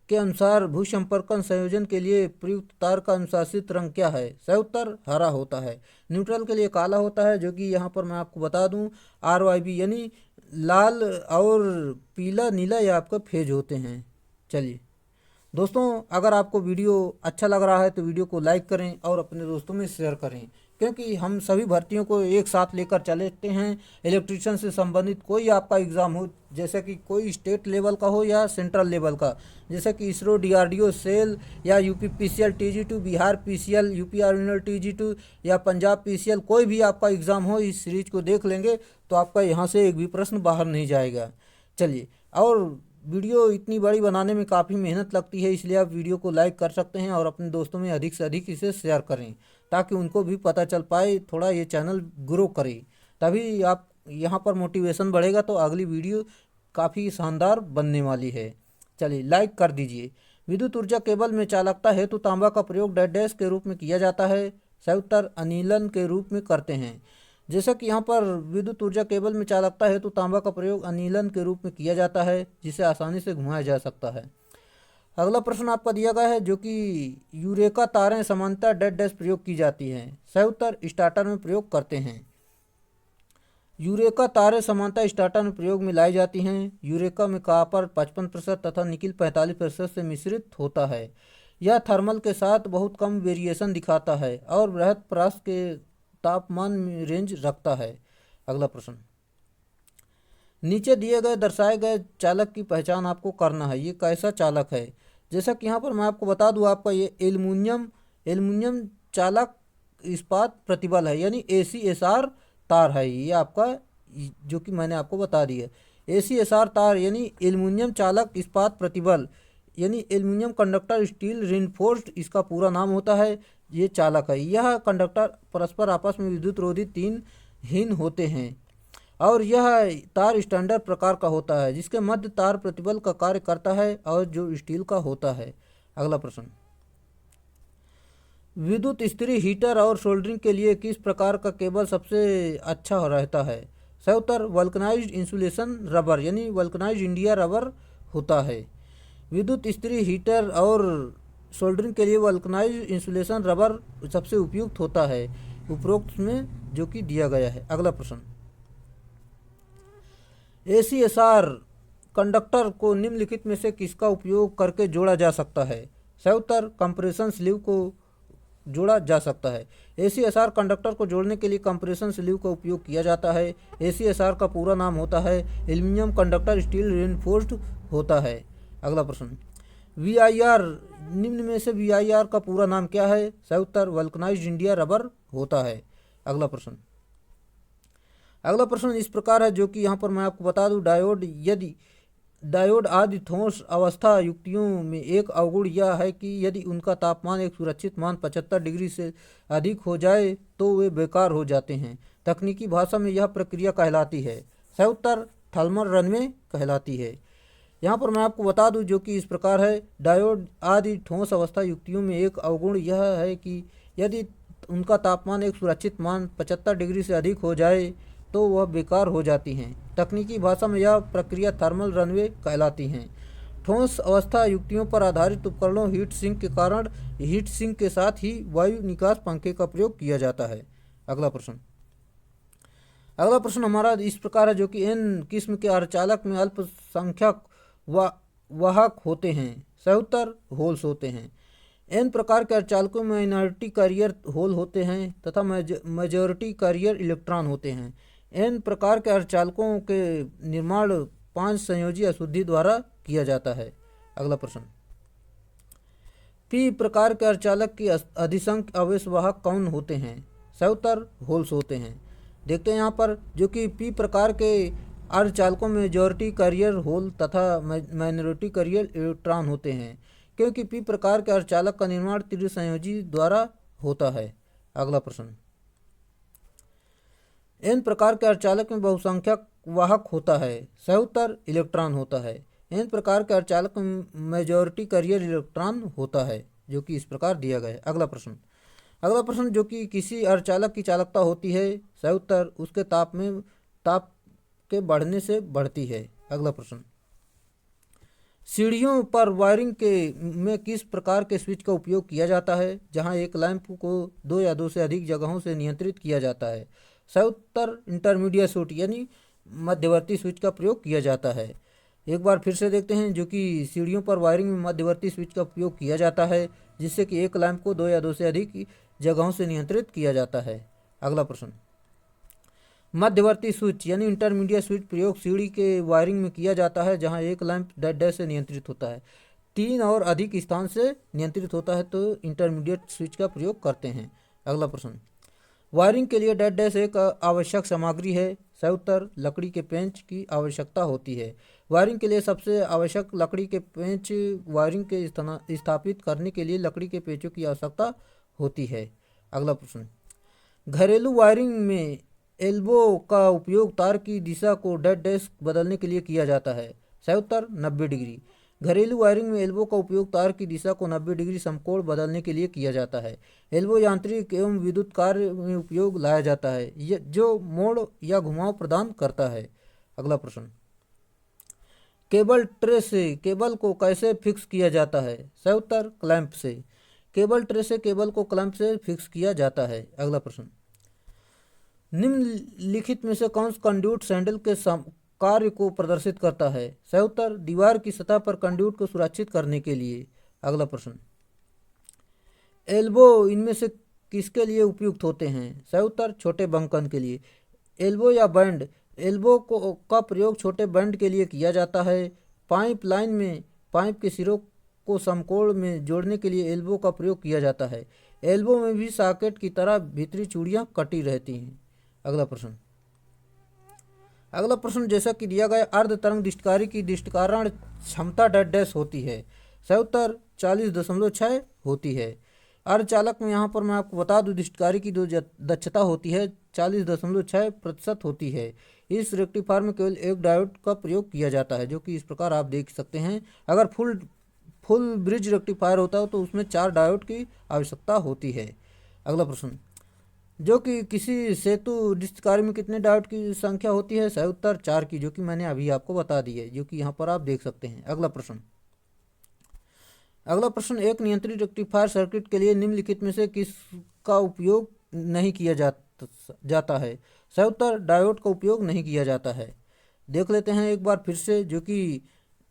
के अनुसार भूसंपर्कन संयोजन के लिए प्रयुक्त तार का अनुशासित रंग क्या है? सही उत्तर हरा होता है। न्यूट्रल के लिए काला होता है, जो कि यहाँ पर मैं आपको बता दूं, RYB यानी लाल और पीला नीला ये आपका फेज होते हैं। चलिए दोस्तों, अगर आपको वीडियो अच्छा लग रहा है तो वीडियो को लाइक करें और अपने दोस्तों में शेयर करें, क्योंकि हम सभी भर्तियों को एक साथ लेकर चलते हैं। इलेक्ट्रिशियन से संबंधित कोई आपका एग्ज़ाम हो, जैसे कि कोई स्टेट लेवल का हो या सेंट्रल लेवल का, जैसे कि इसरो, DRDO, सेल या UP PCL TG2, Bihar PCL, UP आर्मिनल TG2 या पंजाब PCL, कोई भी आपका एग्ज़ाम हो, इस सीरीज को देख लेंगे तो आपका यहाँ से एक भी प्रश्न बाहर नहीं जाएगा। चलिए, और वीडियो इतनी बड़ी बनाने में काफ़ी मेहनत लगती है, इसलिए आप वीडियो को लाइक कर सकते हैं और अपने दोस्तों में अधिक से अधिक इसे शेयर करें, ताकि उनको भी पता चल पाए, थोड़ा ये चैनल ग्रो करे, तभी आप यहाँ पर मोटिवेशन बढ़ेगा, तो अगली वीडियो काफ़ी शानदार बनने वाली है। चलिए लाइक कर दीजिए। विद्युत ऊर्जा केबल में चालकता हेतु तांबा का प्रयोग डैश के रूप में किया जाता है। सही उत्तर अनिलन के रूप में करते हैं। जैसा कि यहाँ पर विद्युत ऊर्जा केबल में चालकता हेतु तांबा का प्रयोग अनिलन के रूप में किया जाता है, जिसे आसानी से घुमाया जा सकता है। अगला प्रश्न आपका दिया गया है, जो कि यूरेका तारें समानता डैश प्रयोग की जाती हैं। सही उत्तर स्टार्टर में प्रयोग करते हैं। यूरेका तारें समानता स्टार्टर में प्रयोग में लाई जाती हैं। यूरेका में कॉपर 55% तथा निकिल 45% से मिश्रित होता है। यह थर्मल के साथ बहुत कम वेरिएशन दिखाता है और बृहद परास के तापमान में रेंज रखता है। अगला प्रश्न, नीचे दिए गए दर्शाए गए चालक की पहचान आपको करना है, ये कैसा चालक है? जैसा कि यहाँ पर मैं आपको बता दूँ, आपका ये एल्युमिनियम चालक इस्पात प्रतिबल है, यानी ACSR तार है ये आपका, जो कि मैंने आपको बता दी है। ACSR तार यानी एल्युमिनियम चालक इस्पात प्रतिबल, यानी एल्युमिनियम कंडक्टर स्टील रिइंफोर्स्ड इसका पूरा नाम होता है। ये चालक है। यह कंडक्टर परस्पर आपस में विद्युत रोधी तीन हीन होते हैं और यह तार स्टैंडर्ड प्रकार का होता है, जिसके मध्य तार प्रतिबल का कार्य करता है और जो स्टील का होता है। अगला प्रश्न, विद्युत इस्त्री, हीटर और सोल्डरिंग के लिए किस प्रकार का केबल सबसे अच्छा रहता है? सही उत्तर वल्कनाइज्ड इंसुलेशन रबर यानी वल्कनाइज्ड इंडिया रबर होता है। विद्युत इस्त्री, हीटर और सोल्डरिंग के लिए वल्कनाइज्ड इंसुलेशन रबर सबसे उपयुक्त होता है, उपरोक्त में जो कि दिया गया है। अगला प्रश्न, ACSR कंडक्टर को निम्नलिखित में से किसका उपयोग करके जोड़ा जा सकता है? सही उत्तर कंप्रेशन स्लीव को जोड़ा जा सकता है। ACSR कंडक्टर को जोड़ने के लिए कंप्रेशन स्लीव का उपयोग किया जाता है। ACSR का पूरा नाम होता है एल्युमिनियम कंडक्टर स्टील रिइंफोर्स्ड होता है। अगला प्रश्न, VIR, निम्न में से VIR का पूरा नाम क्या है? सही उत्तर वल्कनाइज्ड इंडिया रबर होता है। अगला प्रश्न इस प्रकार है, जो कि यहाँ पर मैं आपको बता दूं, डायोड आदि ठोस अवस्था युक्तियों में एक अवगुण यह है कि यदि उनका तापमान एक सुरक्षित मान 75 डिग्री से अधिक हो जाए तो वे बेकार हो जाते हैं। तकनीकी भाषा में यह प्रक्रिया कहलाती है। सही उत्तर थर्मल रनवे कहलाती है। यहाँ पर मैं आपको बता दूं, जो कि इस प्रकार है, डायोड आदि ठोस अवस्था युक्तियों में एक अवगुण यह है कि यदि उनका तापमान एक सुरक्षित मान 75 डिग्री से अधिक हो जाए तो वह बेकार हो जाती हैं। तकनीकी भाषा में यह प्रक्रिया थर्मल रनवे कहलाती हैं। ठोस अवस्था युक्तियों पर आधारित उपकरणों हीट सिंक के कारण हीट सिंक के साथ ही वायु निकास पंखे का प्रयोग किया जाता है। अगला प्रश्न हमारा इस प्रकार है, जो कि एन किस्म के अर्धचालक में अल्पसंख्यक वाहक होते हैं। सही उत्तर होल्स होते हैं। एन प्रकार के अर्धचालकों में माइनॉरिटी कैरियर होल होते हैं तथा मेजॉरिटी कैरियर इलेक्ट्रॉन होते हैं। एन प्रकार के अर्धचालकों के निर्माण 5 संयोजी अशुद्धि द्वारा किया जाता है। अगला प्रश्न, पी प्रकार के अर्धचालक की अधिसंख्य आवेशवाहक कौन होते हैं? सही उत्तर होल्स होते हैं। देखते हैं यहाँ पर, जो कि पी प्रकार के अर्धचालकों में मेजॉरिटी कैरियर होल तथा माइनॉरिटी कैरियर इलेक्ट्रॉन होते हैं, क्योंकि पी प्रकार के अर्धचालक का निर्माण त्रिसंयोजी द्वारा होता है। अगला प्रश्न, एन प्रकार के अर्धचालक में बहुसंख्यक वाहक होता है। सही उत्तर इलेक्ट्रॉन होता है। एन प्रकार के अर्धचालक में मेजॉरिटी कैरियर इलेक्ट्रॉन होता है, जो कि इस प्रकार दिया गया है। अगला प्रश्न, जो कि किसी अर्धचालक की चालकता होती है। सही उत्तर उसके ताप के बढ़ने से बढ़ती है। अगला प्रश्न, सीढ़ियों पर वायरिंग में किस प्रकार के स्विच का उपयोग किया जाता है, जहां एक लैंप को 2 या 2 से अधिक जगहों से नियंत्रित किया जाता है? सही उत्तर इंटरमीडिएट स्विच यानी मध्यवर्ती स्विच का प्रयोग किया जाता है। एक बार फिर से देखते हैं, जो कि सीढ़ियों पर वायरिंग में मध्यवर्ती स्विच का उपयोग किया जाता है, जिससे कि एक लैंप को 2 या 2 से अधिक जगहों से नियंत्रित किया जाता है। अगला प्रश्न, मध्यवर्ती स्विच यानी इंटरमीडिएट स्विच प्रयोग सीढ़ी के वायरिंग में किया जाता है, जहां एक लैंप डैश से नियंत्रित होता है, 3 और अधिक स्थान से नियंत्रित होता है तो इंटरमीडिएट स्विच का प्रयोग करते हैं। अगला प्रश्न, वायरिंग के लिए डैश एक आवश्यक सामग्री है। सही उत्तर लकड़ी के पेंच की आवश्यकता होती है। वायरिंग के लिए सबसे आवश्यक लकड़ी के पेंच वायरिंग के स्थापित करने के लिए लकड़ी के पेंचों की आवश्यकता होती है। अगला प्रश्न, घरेलू वायरिंग में एल्बो का उपयोग तार की दिशा को डैश बदलने के लिए किया जाता है। सही उत्तर 90 डिग्री। घरेलू वायरिंग में एल्बो का उपयोग तार की दिशा को 90 डिग्री समकोण बदलने के लिए किया जाता है। एल्बो यांत्रिक एवं विद्युत कार्य में उपयोग लाया जाता है, जो मोड़ या घुमाव प्रदान करता है। अगला प्रश्न, केबल ट्रे से केबल को कैसे फिक्स किया जाता है? सही उत्तर क्लैंप से। केबल ट्रे से केबल को क्लैंप से फिक्स किया जाता है। अगला प्रश्न, निम्नलिखित में से कौन सा कंड्यूट सैंडल के कार्य को प्रदर्शित करता है? सही उत्तर दीवार की सतह पर कंड्यूट को सुरक्षित करने के लिए। अगला प्रश्न, एल्बो इनमें से किसके लिए उपयुक्त होते हैं? सही उत्तर छोटे बंकन के लिए। एल्बो या बैंड, एल्बो का प्रयोग छोटे बैंड के लिए किया जाता है। पाइप लाइन में पाइप के सिरों को समकोण में जोड़ने के लिए एल्बो का प्रयोग किया जाता है। एल्बो में भी सॉकेट की तरह भीतरी चूड़ियां कटी रहती हैं। अगला प्रश्न जैसा कि दिया गया, अर्ध तरंग डिस्टकारी की डिस्टकारण क्षमता डैश होती है। सही उत्तर 40.6 होती है। अर्धचालक में यहाँ पर मैं आपको बता दूं, डिस्टकारी की जो दक्षता होती है 40.6% होती है। इस रेक्टिफायर में केवल एक डायोड का प्रयोग किया जाता है, जो कि इस प्रकार आप देख सकते हैं। अगर फुल ब्रिज रेक्टिफायर होता हो तो उसमें 4 डायोड की आवश्यकता होती है। अगला प्रश्न, जो कि किसी सेतु डिस्टकारी में कितने डायोड की संख्या होती है? सही उत्तर 4 की, जो कि मैंने अभी आपको बता दी है, जो कि यहाँ पर आप देख सकते हैं। अगला प्रश्न, एक नियंत्रित रेक्टिफायर सर्किट के लिए निम्नलिखित में से किसका उपयोग नहीं किया जाता है? सही उत्तर डायोड का उपयोग नहीं किया जाता है। देख लेते हैं एक बार फिर से, जो कि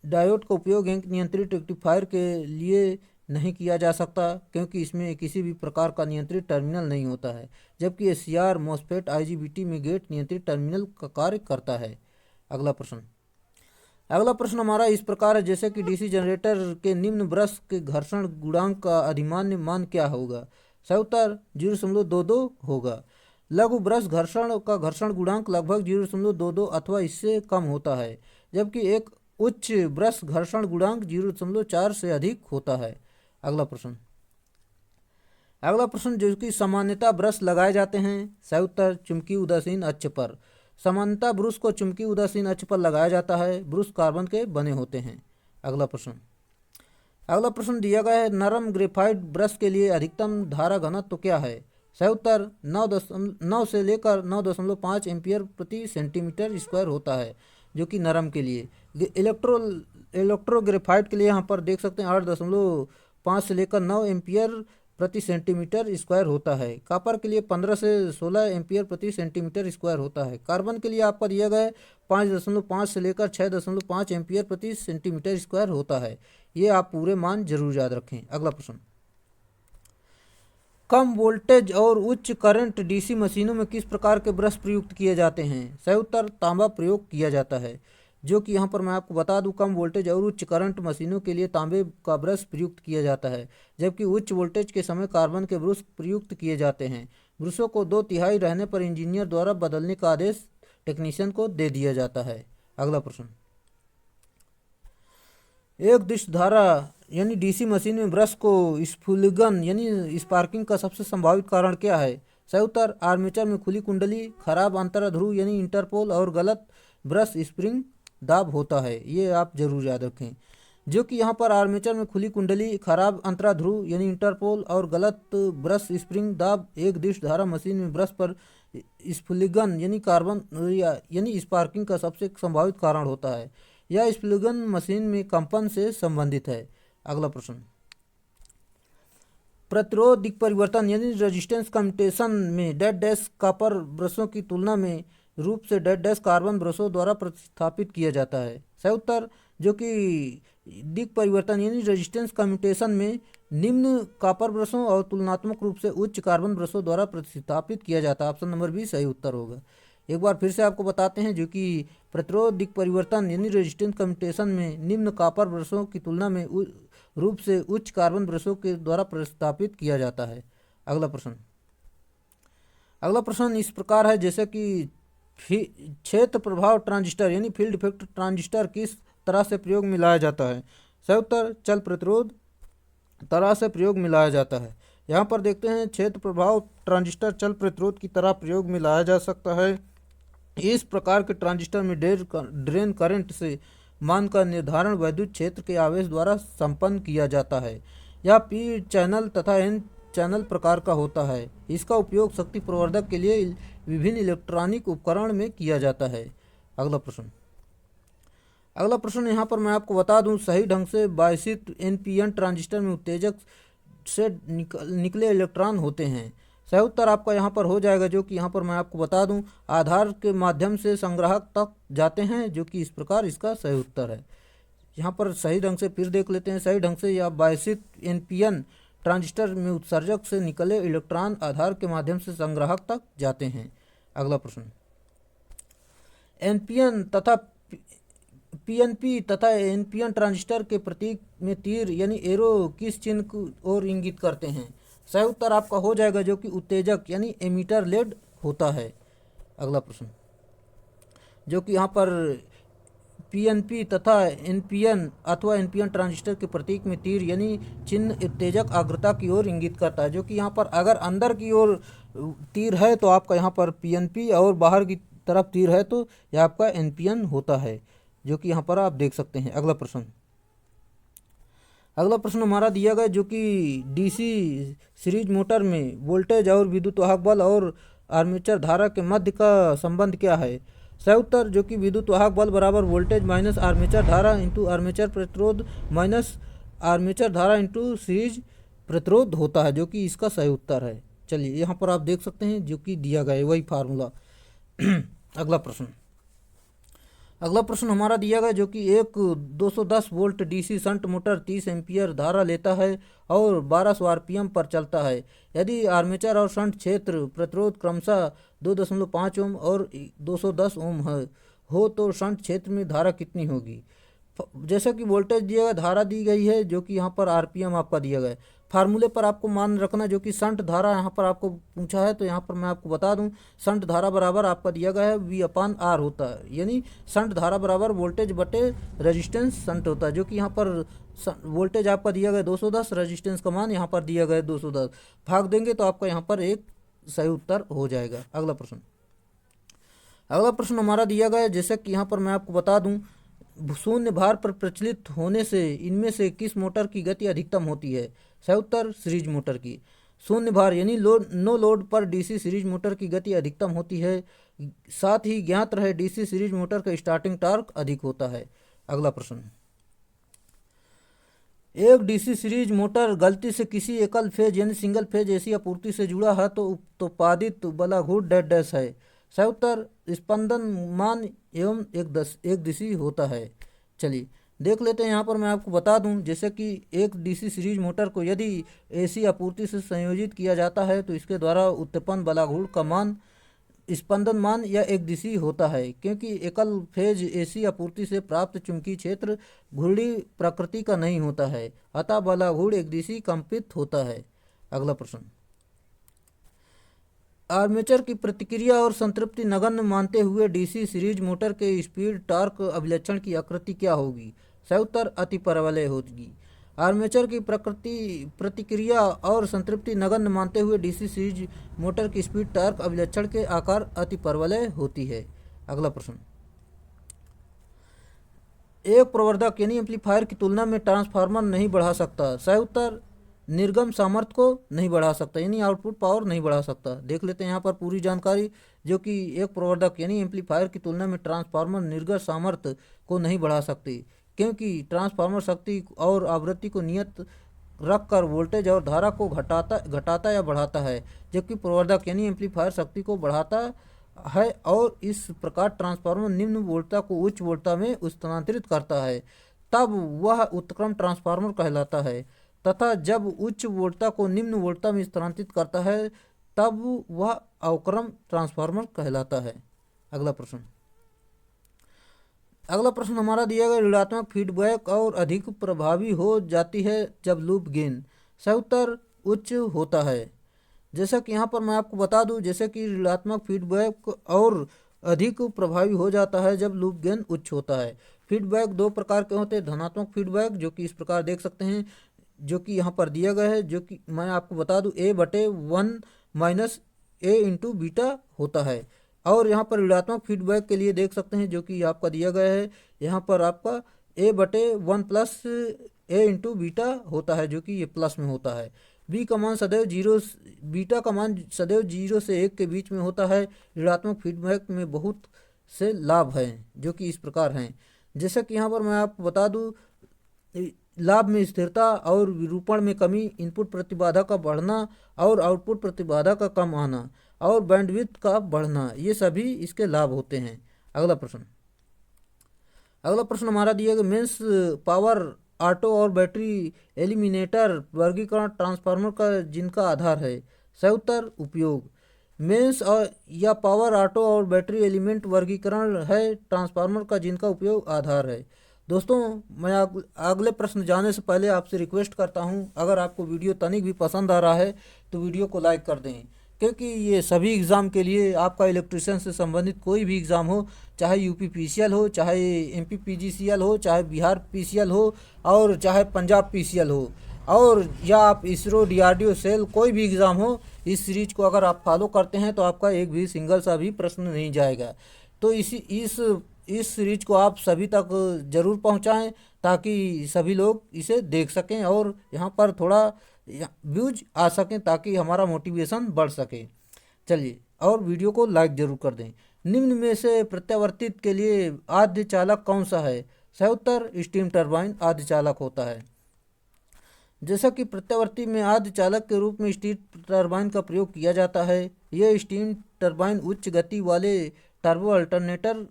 डायोड का उपयोग एक नियंत्रित रेक्टिफायर के लिए नहीं किया जा सकता, क्योंकि इसमें किसी भी प्रकार का नियंत्रित टर्मिनल नहीं होता है, जबकि SCR, मॉसफेट, IGBT में गेट नियंत्रित टर्मिनल का कार्य करता है। अगला प्रश्न, अगला प्रश्न हमारा इस प्रकार है, जैसे कि डीसी जनरेटर के निम्न ब्रश के घर्षण गुणांक का अधिमान्य मान क्या होगा। सही उत्तर 0.22 होगा। लघु ब्रश घर्षण का घर्षण गुणांक लगभग 0.22 अथवा इससे कम होता है, जबकि एक उच्च ब्रश घर्षण गुणांक 0.4 से अधिक होता है। अगला प्रश्न जो कि सामान्यतः ब्रश लगाए जाते हैं। सही उत्तर चुंबकीय उदासीन अक्ष पर। सामान्यतः ब्रश को चुंबकीय उदासीन अक्ष पर लगाया जाता है। ब्रश कार्बन के बने होते हैं। अगला प्रश्न दिया गया है, नरम ग्रेफाइट ब्रश के लिए अधिकतम धारा घनत्व तो क्या है। सही उत्तर 9 से लेकर 9.5 एम्पियर प्रति सेंटीमीटर स्क्वायर होता है, जो कि नरम के लिए। इलेक्ट्रो ग्रेफाइट के लिए यहाँ पर देख सकते हैं 8.5 से लेकर 9 एम्पियर प्रति सेंटीमीटर स्क्वायर होता है। कॉपर के लिए 15 से 16 एम्पियर प्रति सेंटीमीटर स्क्वायर होता है। कार्बन के लिए आपका दिया गया है 5.5 से लेकर 6.5 एम्पियर प्रति सेंटीमीटर स्क्वायर होता है। ये आप पूरे मान जरूर याद रखें। अगला प्रश्न, कम वोल्टेज और उच्च करंट डीसी मशीनों में किस प्रकार के ब्रश प्रयुक्त किए जाते हैं। सही उत्तर तांबा प्रयोग किया जाता है, जो कि यहाँ पर मैं आपको बता दूं, कम वोल्टेज और उच्च करंट मशीनों के लिए तांबे का ब्रश प्रयुक्त किया जाता है, जबकि उच्च वोल्टेज के समय कार्बन के ब्रश प्रयुक्त किए जाते हैं। ब्रशों को 2/3 रहने पर इंजीनियर द्वारा बदलने का आदेश टेक्नीशियन को दे दिया जाता है। अगला प्रश्न, एक दिश धारा यानी डीसी मशीन में ब्रश को स्फुलिंगन यानी स्पार्किंग का सबसे संभावित कारण क्या है। सही उत्तर आर्मेचर में खुली कुंडली, खराब अंतराध्रुव यानी इंटरपोल और गलत ब्रश स्प्रिंग दाब होता है। ये आप जरूर याद रखें, जो कि यहाँ पर आर्मेचर में खुली कुंडली, खराब अंतराध्रुव यानी इंटरपोल और गलत ब्रश स्प्रिंग दाब एक दिश धारा मशीन में ब्रश पर स्फुलिंगन यानी कार्बन यानी स्पार्किंग का सबसे संभावित कारण होता है। यह स्फुलिंगन मशीन में कंपन से संबंधित है। अगला प्रश्न, प्रतिरोध दिक् परिवर्तन यानी रेजिस्टेंस कम्यूटेशन में डेड डैश कॉपर ब्रशों की तुलना में रूप से डेड डैश कार्बन ब्रशों द्वारा प्रतिस्थापित किया जाता है। सही उत्तर जो कि दिक् परिवर्तन यानी रेजिस्टेंस कम्यूटेशन में निम्न कॉपर ब्रशों और तुलनात्मक रूप से उच्च कार्बन ब्रशों द्वारा प्रतिस्थापित किया जाता है। ऑप्शन नंबर बी सही उत्तर होगा। एक बार फिर से आपको बताते हैं, जो कि प्रतिरोध दिक् परिवर्तन यानी रेजिस्टेंस कम्यूटेशन में निम्न कॉपर ब्रशों की तुलना में रूप से उच्च कार्बन ब्रशों के द्वारा प्रतिस्थापित किया जाता है। अगला प्रश्न इस प्रकार है, जैसे कि क्षेत्र प्रभाव ट्रांजिस्टर यानी फील्ड इफेक्ट ट्रांजिस्टर किस तरह से प्रयोग में लाया जाता है। सही उत्तर चल प्रतिरोध तरह से प्रयोग में लाया जाता है। यहाँ पर देखते हैं, क्षेत्र प्रभाव ट्रांजिस्टर चल प्रतिरोध की तरह प्रयोग में लाया जा सकता है। इस प्रकार के ट्रांजिस्टर में ड्रेन करंट से मान का निर्धारण वैद्युत क्षेत्र के आवेश द्वारा संपन्न किया जाता है। यह पी चैनल तथा एन चैनल प्रकार का होता है। इसका उपयोग शक्ति प्रवर्धक के लिए विभिन्न इलेक्ट्रॉनिक उपकरण में किया जाता है। अगला प्रश्न यहाँ पर मैं आपको बता दूं, सही ढंग से बायसित एनपीएन ट्रांजिस्टर में उत्तेजक से निकले इलेक्ट्रॉन होते हैं। सही उत्तर आपका यहाँ पर हो जाएगा, जो कि यहाँ पर मैं आपको बता दूं, आधार के माध्यम से संग्राहक तक जाते हैं, जो कि इस प्रकार इसका सही उत्तर है। यहाँ पर सही ढंग से फिर देख लेते हैं, सही ढंग से यह बायसित एनपीएन ट्रांजिस्टर में उत्सर्जक से निकले इलेक्ट्रॉन आधार के माध्यम से संग्राहक तक जाते हैं। अगला प्रश्न, एनपीएन तथा पीएनपी तथा एनपीएन ट्रांजिस्टर के प्रतीक में तीर यानी एरो किस चिन्ह की ओर इंगित करते हैं। सही उत्तर आपका हो जाएगा, जो कि उत्तेजक यानी एमीटर लेड होता है। अगला प्रश्न, जो कि यहाँ पर पीएनपी तथा एनपीएन अथवा एनपीएन ट्रांजिस्टर के प्रतीक में तीर यानी चिन्ह उत्तेजक आर्द्रता की ओर इंगित करता है, जो कि यहाँ पर अगर अंदर की ओर तीर है तो आपका यहाँ पर पीएनपी और बाहर की तरफ तीर है तो यह आपका एनपीएन होता है, जो कि यहाँ पर आप देख सकते हैं। अगला प्रश्न हमारा दिया गया, जो कि डीसी सीरीज मोटर में वोल्टेज और विद्युत वाहक बल और आर्मेचर धारा के मध्य का संबंध क्या है। सही उत्तर जो कि विद्युत वाहक बल बराबर वोल्टेज माइनस आर्मेचर धारा इंटू आर्मेचर प्रतिरोध माइनस आर्मेचर धारा इंटू सीरीज प्रतिरोध होता है, जो कि इसका सही उत्तर है। चलिए यहाँ पर आप देख सकते हैं, जो कि दिया गया है वही फार्मूला। अगला प्रश्न हमारा दिया गया, जो कि एक 210 volt DC shunt motor 30 ampere धारा लेता है और 1200 आरपीएम पर चलता है। यदि आर्मेचर और शंट क्षेत्र प्रतिरोध क्रमशः 2.5 ओम और 210 ओम हो तो शंट क्षेत्र में धारा कितनी होगी। जैसा कि वोल्टेज दिया गया, धारा दी गई है, जो कि यहाँ पर आरपीएम आपका दिया गया है। फार्मूले पर आपको मान रखना, जो कि शंट धारा यहाँ पर आपको पूछा है, तो यहाँ पर मैं आपको बता दूं, शंट धारा बराबर आपका दिया गया है V/R होता है, यानी शंट धारा बराबर वोल्टेज बटे रेजिस्टेंस शंट होता है, जो कि यहाँ पर वोल्टेज आपका दिया गया 210, रेजिस्टेंस का मान यहाँ पर दिया गया 210, भाग देंगे तो आपका यहाँ पर एक सही उत्तर हो जाएगा। अगला प्रश्न हमारा दिया गया है, जैसे कि यहाँ पर मैं आपको बता दूं, शून्य भार पर प्रचलित होने से इनमें से किस मोटर की गति अधिकतम होती है? सही उत्तर सीरीज मोटर की। शून्य भार यानी नो लोड पर डीसी सीरीज मोटर की गति अधिकतम होती है। साथ ही ज्ञात रहे डीसी सीरीज मोटर का स्टार्टिंग टॉर्क अधिक होता है। अगला प्रश्न, एक डीसी सीरीज मोटर गलती से किसी एकल फेज यानी सिंगल फेज एसी आपूर्ति से जुड़ा है तो उत्पादित बलाघूट डैश डैश है। सही उत्तर स्पंदन मान एवं एक दिशी होता है। चलिए देख लेते हैं। यहाँ पर मैं आपको बता दूं, जैसे कि एक डीसी सीरीज मोटर को यदि एसी आपूर्ति से संयोजित किया जाता है तो इसके द्वारा उत्पन्न बलाघूट का मान स्पंदन मान या एक दिशी होता है, क्योंकि एकल फेज एसी आपूर्ति से प्राप्त चुंबकीय क्षेत्र घूर्णी प्रकृति का नहीं होता है, अतः बलाघूट एक दिशी कंपित होता है। अगला प्रश्न, आर्मेचर की प्रतिक्रिया और संतृप्ति नगण्य मानते हुए डीसी सीरीज मोटर के स्पीड टॉर्क अभिलक्षण की आकृति क्या होगी? सही उत्तर अति परवलय होगी। आर्मेचर की प्रतिक्रिया और संतृप्ति नगण्य मानते हुए डीसी सीरीज मोटर की स्पीड टॉर्क अभिलक्षण के आकार अति परवलय होती है। अगला प्रश्न, एक प्रवर्धक यानी एम्पलीफायर की तुलना में ट्रांसफार्मर नहीं बढ़ा सकता। सही उत्तर निर्गम सामर्थ्य को नहीं बढ़ा सकता, यानी आउटपुट पावर नहीं बढ़ा सकता। देख लेते हैं यहाँ पर पूरी जानकारी, जो कि एक प्रवर्धक यानी एम्पलीफायर की तुलना में ट्रांसफार्मर निर्गत सामर्थ्य को नहीं बढ़ा सकती, क्योंकि ट्रांसफार्मर शक्ति और आवृत्ति को नियत रखकर वोल्टेज और धारा को घटाता या बढ़ाता है, जबकि प्रवर्धक यानी एम्पलीफायर शक्ति को बढ़ाता है और इस प्रकार ट्रांसफार्मर निम्न वोल्टता को उच्च वोल्टता में स्थानांतरित करता है, तब वह उत्क्रम ट्रांसफार्मर कहलाता है, तथा जब उच्च वोल्टता को निम्न वोल्टता में स्थानांतरित करता है तब वह अवक्रम ट्रांसफार्मर कहलाता है। अगला प्रश्न हमारा दिया गया, ऋणात्मक फीडबैक और अधिक प्रभावी हो जाती है जब लूप गेन। सही उत्तर उच्च होता है। जैसा कि यहाँ पर मैं आपको बता दूं, जैसे कि ऋणात्मक फीडबैक और अधिक प्रभावी हो जाता है जब लूप गेन उच्च होता है। फीडबैक दो प्रकार के होते हैं, धनात्मक फीडबैक जो कि इस प्रकार देख सकते हैं, जो कि यहाँ पर दिया गया है, जो कि मैं आपको बता दूं A/1 minus A into beta होता है। और यहाँ पर ऋणात्मक फीडबैक के लिए देख सकते हैं, जो कि आपका दिया गया है, यहाँ पर आपका A/1 plus A into beta होता है, जो कि ये प्लस में होता है। बी का मान सदैव जीरो, बीटा का मान सदैव 0 से 1 के बीच में होता है। ऋणात्मक फीडबैक में बहुत से लाभ हैं, जो कि इस प्रकार हैं। जैसे कि यहाँ पर मैं आपको बता दूं, लाभ में स्थिरता और विरूपण में कमी, इनपुट प्रतिबाधा का बढ़ना और आउटपुट प्रतिबाधा का कम आना और बैंडविड्थ का बढ़ना, ये सभी इसके लाभ होते हैं। अगला प्रश्न हमारा दिया गया, मेंस पावर ऑटो और बैटरी एलिमिनेटर वर्गीकरण ट्रांसफार्मर का जिनका आधार है। सही उत्तर उपयोग। मेंस और या पावर ऑटो और बैटरी एलिमेंट वर्गीकरण है ट्रांसफार्मर का जिनका उपयोग आधार है। दोस्तों, मैं अगले प्रश्न जाने से पहले आपसे रिक्वेस्ट करता हूं, अगर आपको वीडियो तनिक भी पसंद आ रहा है तो वीडियो को लाइक कर दें, क्योंकि ये सभी एग्ज़ाम के लिए, आपका इलेक्ट्रिशियन से संबंधित कोई भी एग्ज़ाम हो, चाहे यूपी पीसीएल हो, चाहे एमपी पीजीसीएल हो, चाहे बिहार पीसीएल हो और चाहे पंजाब पीसीएल हो, और या आप इसरो डीआरडीओ सेल कोई भी एग्ज़ाम हो, इस सीरीज को अगर आप फॉलो करते हैं तो आपका एक भी सिंगल सा भी प्रश्न नहीं जाएगा। तो इस सीरीज को आप सभी तक ज़रूर पहुंचाएं, ताकि सभी लोग इसे देख सकें और यहाँ पर थोड़ा व्यूज आ सकें, ताकि हमारा मोटिवेशन बढ़ सके। चलिए, और वीडियो को लाइक जरूर कर दें। निम्न में से प्रत्यावर्तित के लिए आद्य चालक कौन सा है? सही उत्तर स्टीम टरबाइन आद्य चालक होता है। जैसा कि प्रत्यावर्ती में आद्य चालक के रूप में स्टीम टरबाइन का प्रयोग किया जाता है। यह स्टीम टरबाइन उच्च गति वाले टर्बो अल्टरनेटर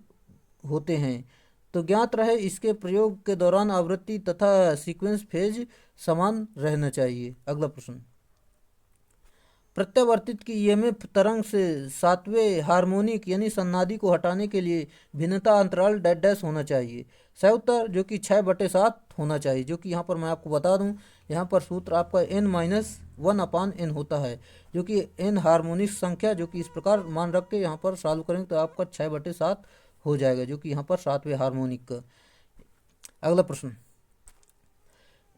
होते हैं, तो ज्ञात रहे इसके प्रयोग के दौरान आवृत्ति तथा सीक्वेंस फेज समान रहना चाहिए। अगला प्रश्न, प्रत्यावर्तित की ईएमएफ तरंग से सातवें हार्मोनिक यानी सन्नादी को हटाने के लिए भिन्नता अंतराल डैश डैश होना चाहिए। सही उत्तर जो कि 6/7 होना चाहिए, जो कि यहाँ पर मैं आपको बता दूं, यहाँ पर सूत्र आपका n-1/n होता है, जो कि n हार्मोनिक संख्या, जो कि इस प्रकार मान रख के यहाँ पर सॉल्व करेंगे तो आपका 6/7 हो जाएगा, जो कि यहाँ पर सातवें हार्मोनिक का। अगला प्रश्न,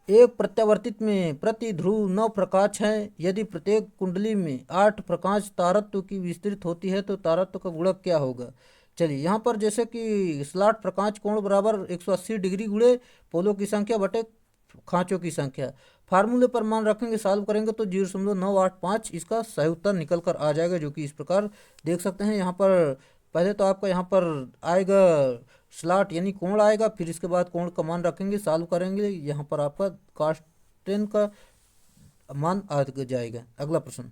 एक प्रत्यावर्तित में प्रति ध्रुव 9 प्रकाश हैं। यदि प्रत्येक कुंडली में 8 प्रकाश तारत्व की विस्तृत होती है तो तारत्व का गुणक क्या होगा। चलिए यहाँ पर जैसे कि स्लॉट प्रकाश कोण बराबर 180 डिग्री गुणे पोलों की संख्या बटे खांचों की संख्या, फार्मूले पर मान रखेंगे, सॉल्व करेंगे तो 0.985 इसका सही उत्तर निकल कर आ जाएगा, जो कि इस प्रकार देख सकते हैं। यहाँ पर पहले तो आपका यहाँ पर आएगा स्लॉट यानी कोण आएगा, फिर इसके बाद कोण का मान रखेंगे, सॉल्व करेंगे, यहाँ पर आपका cos10 का मान आ जाएगा। अगला प्रश्न,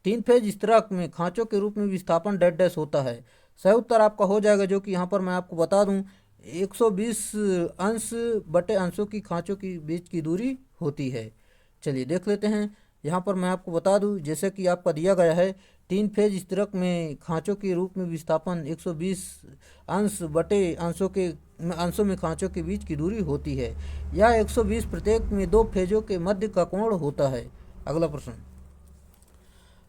3 फेज स्थिरांक में खांचों के रूप में विस्थापन डैश डैश होता है। सही उत्तर आपका हो जाएगा, जो कि यहाँ पर मैं आपको बता दूं 120 अंश बटे अंशों की खांचों के बीच की दूरी होती है। चलिए देख लेते हैं। यहाँ पर मैं आपको बता दूं, जैसे कि आपका दिया गया है 3 फेज स्थिरांक में खांचों के रूप में विस्थापन 120 अंश बटे अंशों में खांचों के बीच की दूरी होती है। यह 120 प्रत्येक में 2 फेजों के मध्य का कोण होता है।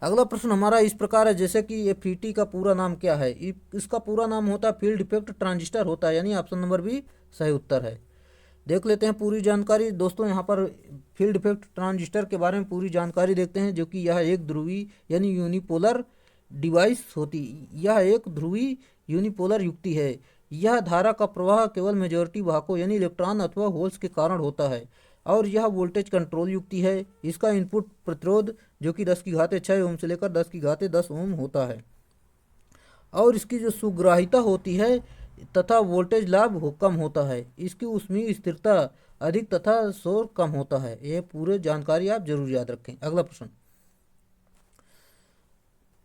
अगला प्रश्न हमारा इस प्रकार है, जैसे कि ये फीटी का पूरा नाम क्या है। इसका पूरा नाम होता है फील्ड इफेक्ट ट्रांजिस्टर होता है, यानी ऑप्शन नंबर बी सही उत्तर है। देख लेते हैं पूरी जानकारी दोस्तों। यहाँ पर फील्ड इफेक्ट ट्रांजिस्टर के बारे में पूरी जानकारी देखते हैं, जो कि यह एक ध्रुवी यानी यूनिपोलर डिवाइस होती, यह एक ध्रुवी यूनिपोलर युक्ति है। यह धारा का प्रवाह केवल मेजॉरिटी वाहकों यानी इलेक्ट्रॉन अथवा होल्स के कारण होता है, और यह वोल्टेज कंट्रोल युक्ति है। इसका इनपुट प्रतिरोध जो कि 10⁶ ओम से लेकर 10⁻10 ओम होता है, और इसकी जो सुग्राहिता होती है तथा वोल्टेज लाभ कम होता है। इसकी ऊष्मीय स्थिरता अधिक तथा शोर कम होता है। ये पूरे जानकारी आप जरूर याद रखें। अगला प्रश्न,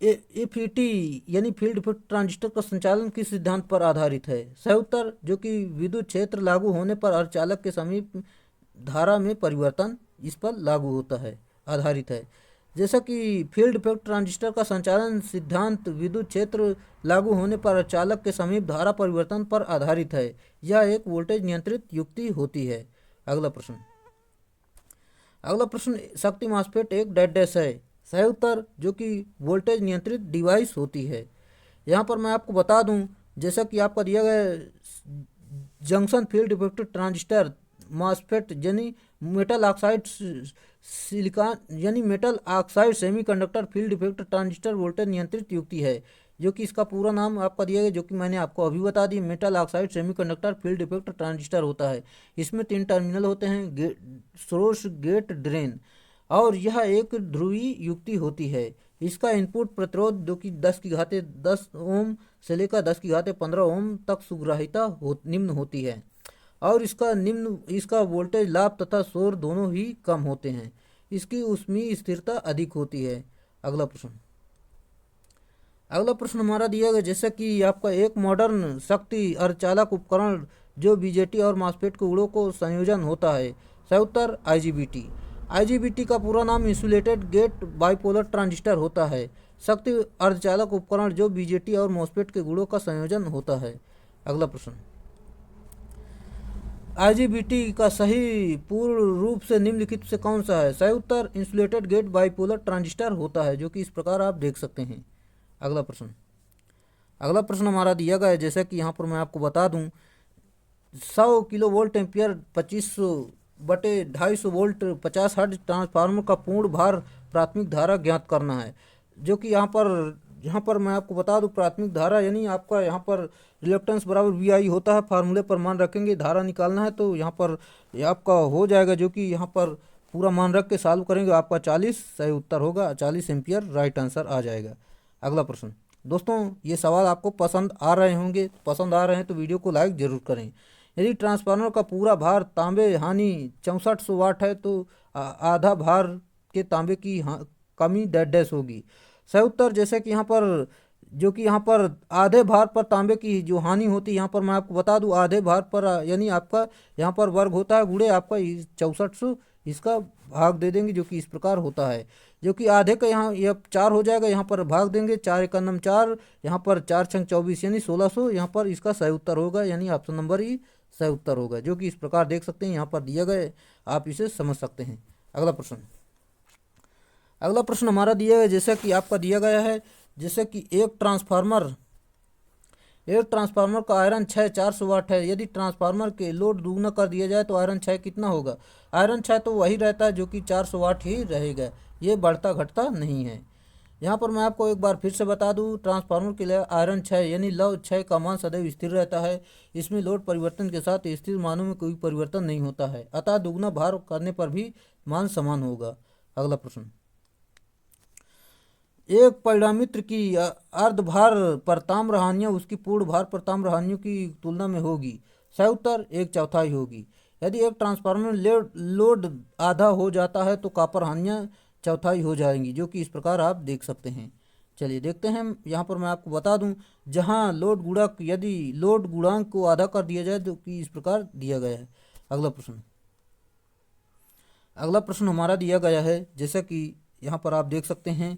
एफईटी यानी फील्ड इफेक्ट ट्रांजिस्टर का संचालन किस सिद्धांत पर आधारित है। सही उत्तर जो कि विद्युत क्षेत्र लागू होने पर अर्धचालक के समीप धारा में परिवर्तन इस पर लागू होता है, आधारित है। जैसा कि फील्ड इफेक्ट ट्रांजिस्टर का संचालन सिद्धांत विद्युत क्षेत्र लागू होने पर अर्धचालक के समीप धारा परिवर्तन पर आधारित है। यह एक वोल्टेज नियंत्रित युक्ति होती है। अगला प्रश्न, शक्ति मॉसफेट एक डैश डैश है। सही उत्तर जो कि वोल्टेज नियंत्रित डिवाइस होती है। यहाँ पर मैं आपको बता दूं, जैसा कि आपका दिया गया junction field effect transistor MOSFET यानी मेटल ऑक्साइड सिलिकॉन यानी metal oxide semiconductor field effect transistor voltage नियंत्रित युक्ति है, जो कि इसका पूरा नाम आपका दिया गया, जो कि मैंने आपको अभी बता दी, metal oxide semiconductor field effect transistor होता है। इसमें 3 टर्मिनल होते हैं, सोर्स गेट ड्रेन, और यह एक ध्रुवी युक्ति होती है। इसका इनपुट प्रतिरोध जो कि 10⁻10 ओम से लेकर 10⁻15 ओम तक सुग्राहिता निम्न होती है, और इसका वोल्टेज लाभ तथा शोर दोनों ही कम होते हैं। इसकी ऊष्मीय स्थिरता अधिक होती है। अगला प्रश्न हमारा दिया गया, जैसे कि आपका एक मॉडर्न शक्ति अर्धचालक उपकरण जो बीजेटी और मॉसफेट के गुणों को संयोजन होता है। सही उत्तर आईजीबीटी का पूरा नाम इंसुलेटेड गेट बाइपोलर ट्रांजिस्टर होता है। शक्ति अर्धचालक उपकरण जो बीजेटी और मॉसफेट के गुणों का संयोजन होता है। अगला प्रश्न, आईजीबीटी का सही पूर्ण रूप से निम्नलिखित से कौन सा है। सही उत्तर इंसुलेटेड गेट बाइपोलर ट्रांजिस्टर होता है, जो कि इस प्रकार आप देख सकते हैं। अगला प्रश्न हमारा दिया गया है, जैसा कि यहाँ पर मैं आपको बता दूं 100 kilo volt ampere 2500/250 volt 50 hertz transformer का पूर्ण भार प्राथमिक धारा ज्ञात करना है। जो कि यहाँ पर मैं आपको बता दूं प्राथमिक धारा यानी आपका यहाँ पर रिलेक्टेंस बराबर VI होता है। फार्मूले पर मान रखेंगे, धारा निकालना है तो यहाँ पर आपका हो जाएगा, जो कि यहाँ पर पूरा मान रख के सॉल्व करेंगे, आपका 40 सही उत्तर होगा, 40 एम्पियर राइट आंसर आ जाएगा। अगला प्रश्न, दोस्तों ये सवाल आपको पसंद आ रहे होंगे, पसंद आ रहे हैं तो वीडियो को लाइक जरूर करें। यदि ट्रांसफार्मर का पूरा भार तांबे हानि 6400 वाट है तो आधा भार के तांबे की कमी डैश डैश होगी। सही उत्तर जैसे कि यहाँ पर जो कि यहाँ पर आधे भार पर तांबे की जो हानि होती है, यहाँ पर मैं आपको बता दूं आधे भार पर यानी आपका यहाँ पर वर्ग होता है गुणे आपका 6400, इसका भाग दे देंगे जो कि इस प्रकार होता है। जो कि आधे का यहाँ यह 4 हो जाएगा, यहाँ पर भाग देंगे 4 एक नम 4, यहाँ पर 4 छंग 24 यानी 1600, यहाँ पर इसका सही उत्तर होगा यानी ऑप्शन नंबर ई सही उत्तर होगा। जो कि इस प्रकार देख सकते हैं यहाँ पर दिया गया, आप इसे समझ सकते हैं। अगला प्रश्न, अगला प्रश्न हमारा दिया है जैसा कि आपका दिया गया है, जैसे कि एक ट्रांसफार्मर का आयरन 6 400 वाट है। यदि ट्रांसफार्मर के लोड दुगना कर दिया जाए तो आयरन 6 कितना होगा। आयरन 6 तो वही रहता है जो कि 400 वाट ही रहेगा, ये बढ़ता घटता नहीं है। यहाँ पर मैं आपको एक बार फिर से बता दूँ, ट्रांसफार्मर के लिए आयरन 6 यानी लव 6 का मान सदैव स्थिर रहता है। इसमें लोड परिवर्तन के साथ स्थिर मानों में कोई परिवर्तन नहीं होता है, अतः दुगना भार करने पर भी मान समान होगा। अगला प्रश्न, एक परिणामित्र की अर्धभार पर ताम्र हानियाँ उसकी पूर्ण भार पर ताम्र हानियों की तुलना में होगी। सही उत्तर 1/4 होगी। यदि एक ट्रांसफार्मर में लोड आधा हो जाता है तो कॉपर हानियाँ चौथाई हो जाएंगी, जो कि इस प्रकार आप देख सकते हैं। चलिए देखते हैं, यहाँ पर मैं आपको बता दूं, जहाँ लोड गुणक यदि लोड गुणांक को आधा कर दिया जाए जो कि इस प्रकार दिया गया है। अगला प्रश्न, अगला प्रश्न हमारा दिया गया है जैसा कि यहाँ पर आप देख सकते हैं,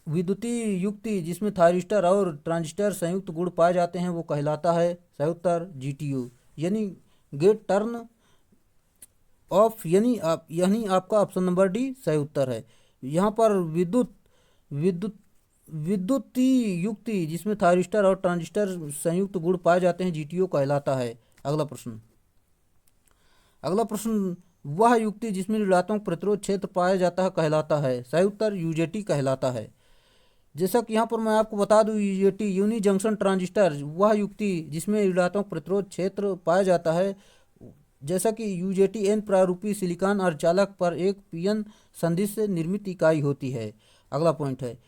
विद्युतीय युक्ति जिसमें थायरिस्टर और ट्रांजिस्टर संयुक्त गुण पाए जाते हैं वो कहलाता है। सही उत्तर जीटीओ यानी गेट टर्न ऑफ, यानी आपका ऑप्शन नंबर डी सही उत्तर है। यहाँ पर विद्युत विद्युतीय युक्ति जिसमें थायरिस्टर और ट्रांजिस्टर संयुक्त गुण पाए जाते हैं जीटीओ कहलाता है। अगला प्रश्न, अगला प्रश्न, वह युक्ति जिसमें ऋणात्मक प्रतिरोध क्षेत्र पाया जाता है कहलाता है। सही उत्तर यूजेटी कहलाता है। जैसा कि यहाँ पर मैं आपको बता दूं, यूजेटी यूनि जंक्शन ट्रांजिस्टर वह युक्ति जिसमें ऋणात्मक प्रतिरोध क्षेत्र पाया जाता है। जैसा कि यूजेटी एन प्रारूपी सिलिकॉन अर्धचालक पर एक पीएन संधि से निर्मित इकाई होती है। अगला पॉइंट है,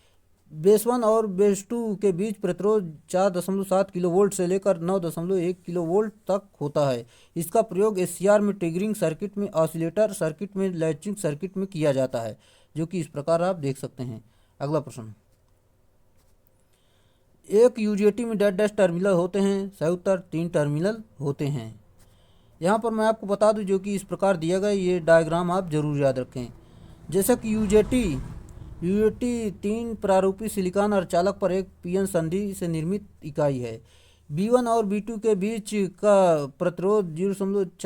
बेस 1 और बेस 2 के बीच प्रतिरोध 4.7 किलोवोल्ट से लेकर 9.1 किलोवोल्ट तक होता है। इसका प्रयोग एससीआर में ट्रिगरिंग सर्किट में, ऑसिलेटर सर्किट में, लैचिंग सर्किट में किया जाता है, जो कि इस प्रकार आप देख सकते हैं। अगला प्रश्न, एक यूजेटी में डैश टर्मिनल होते हैं। सही उत्तर 3 टर्मिनल होते हैं। यहाँ पर मैं आपको बता दूं जो कि इस प्रकार दिया गया, ये डायग्राम आप जरूर याद रखें। जैसा कि यूजेटी 3 प्रारूपी सिलिकॉन अर्धचालक पर एक पीएन संधि से निर्मित इकाई है। B1 और B2 के बीच का प्रतिरोध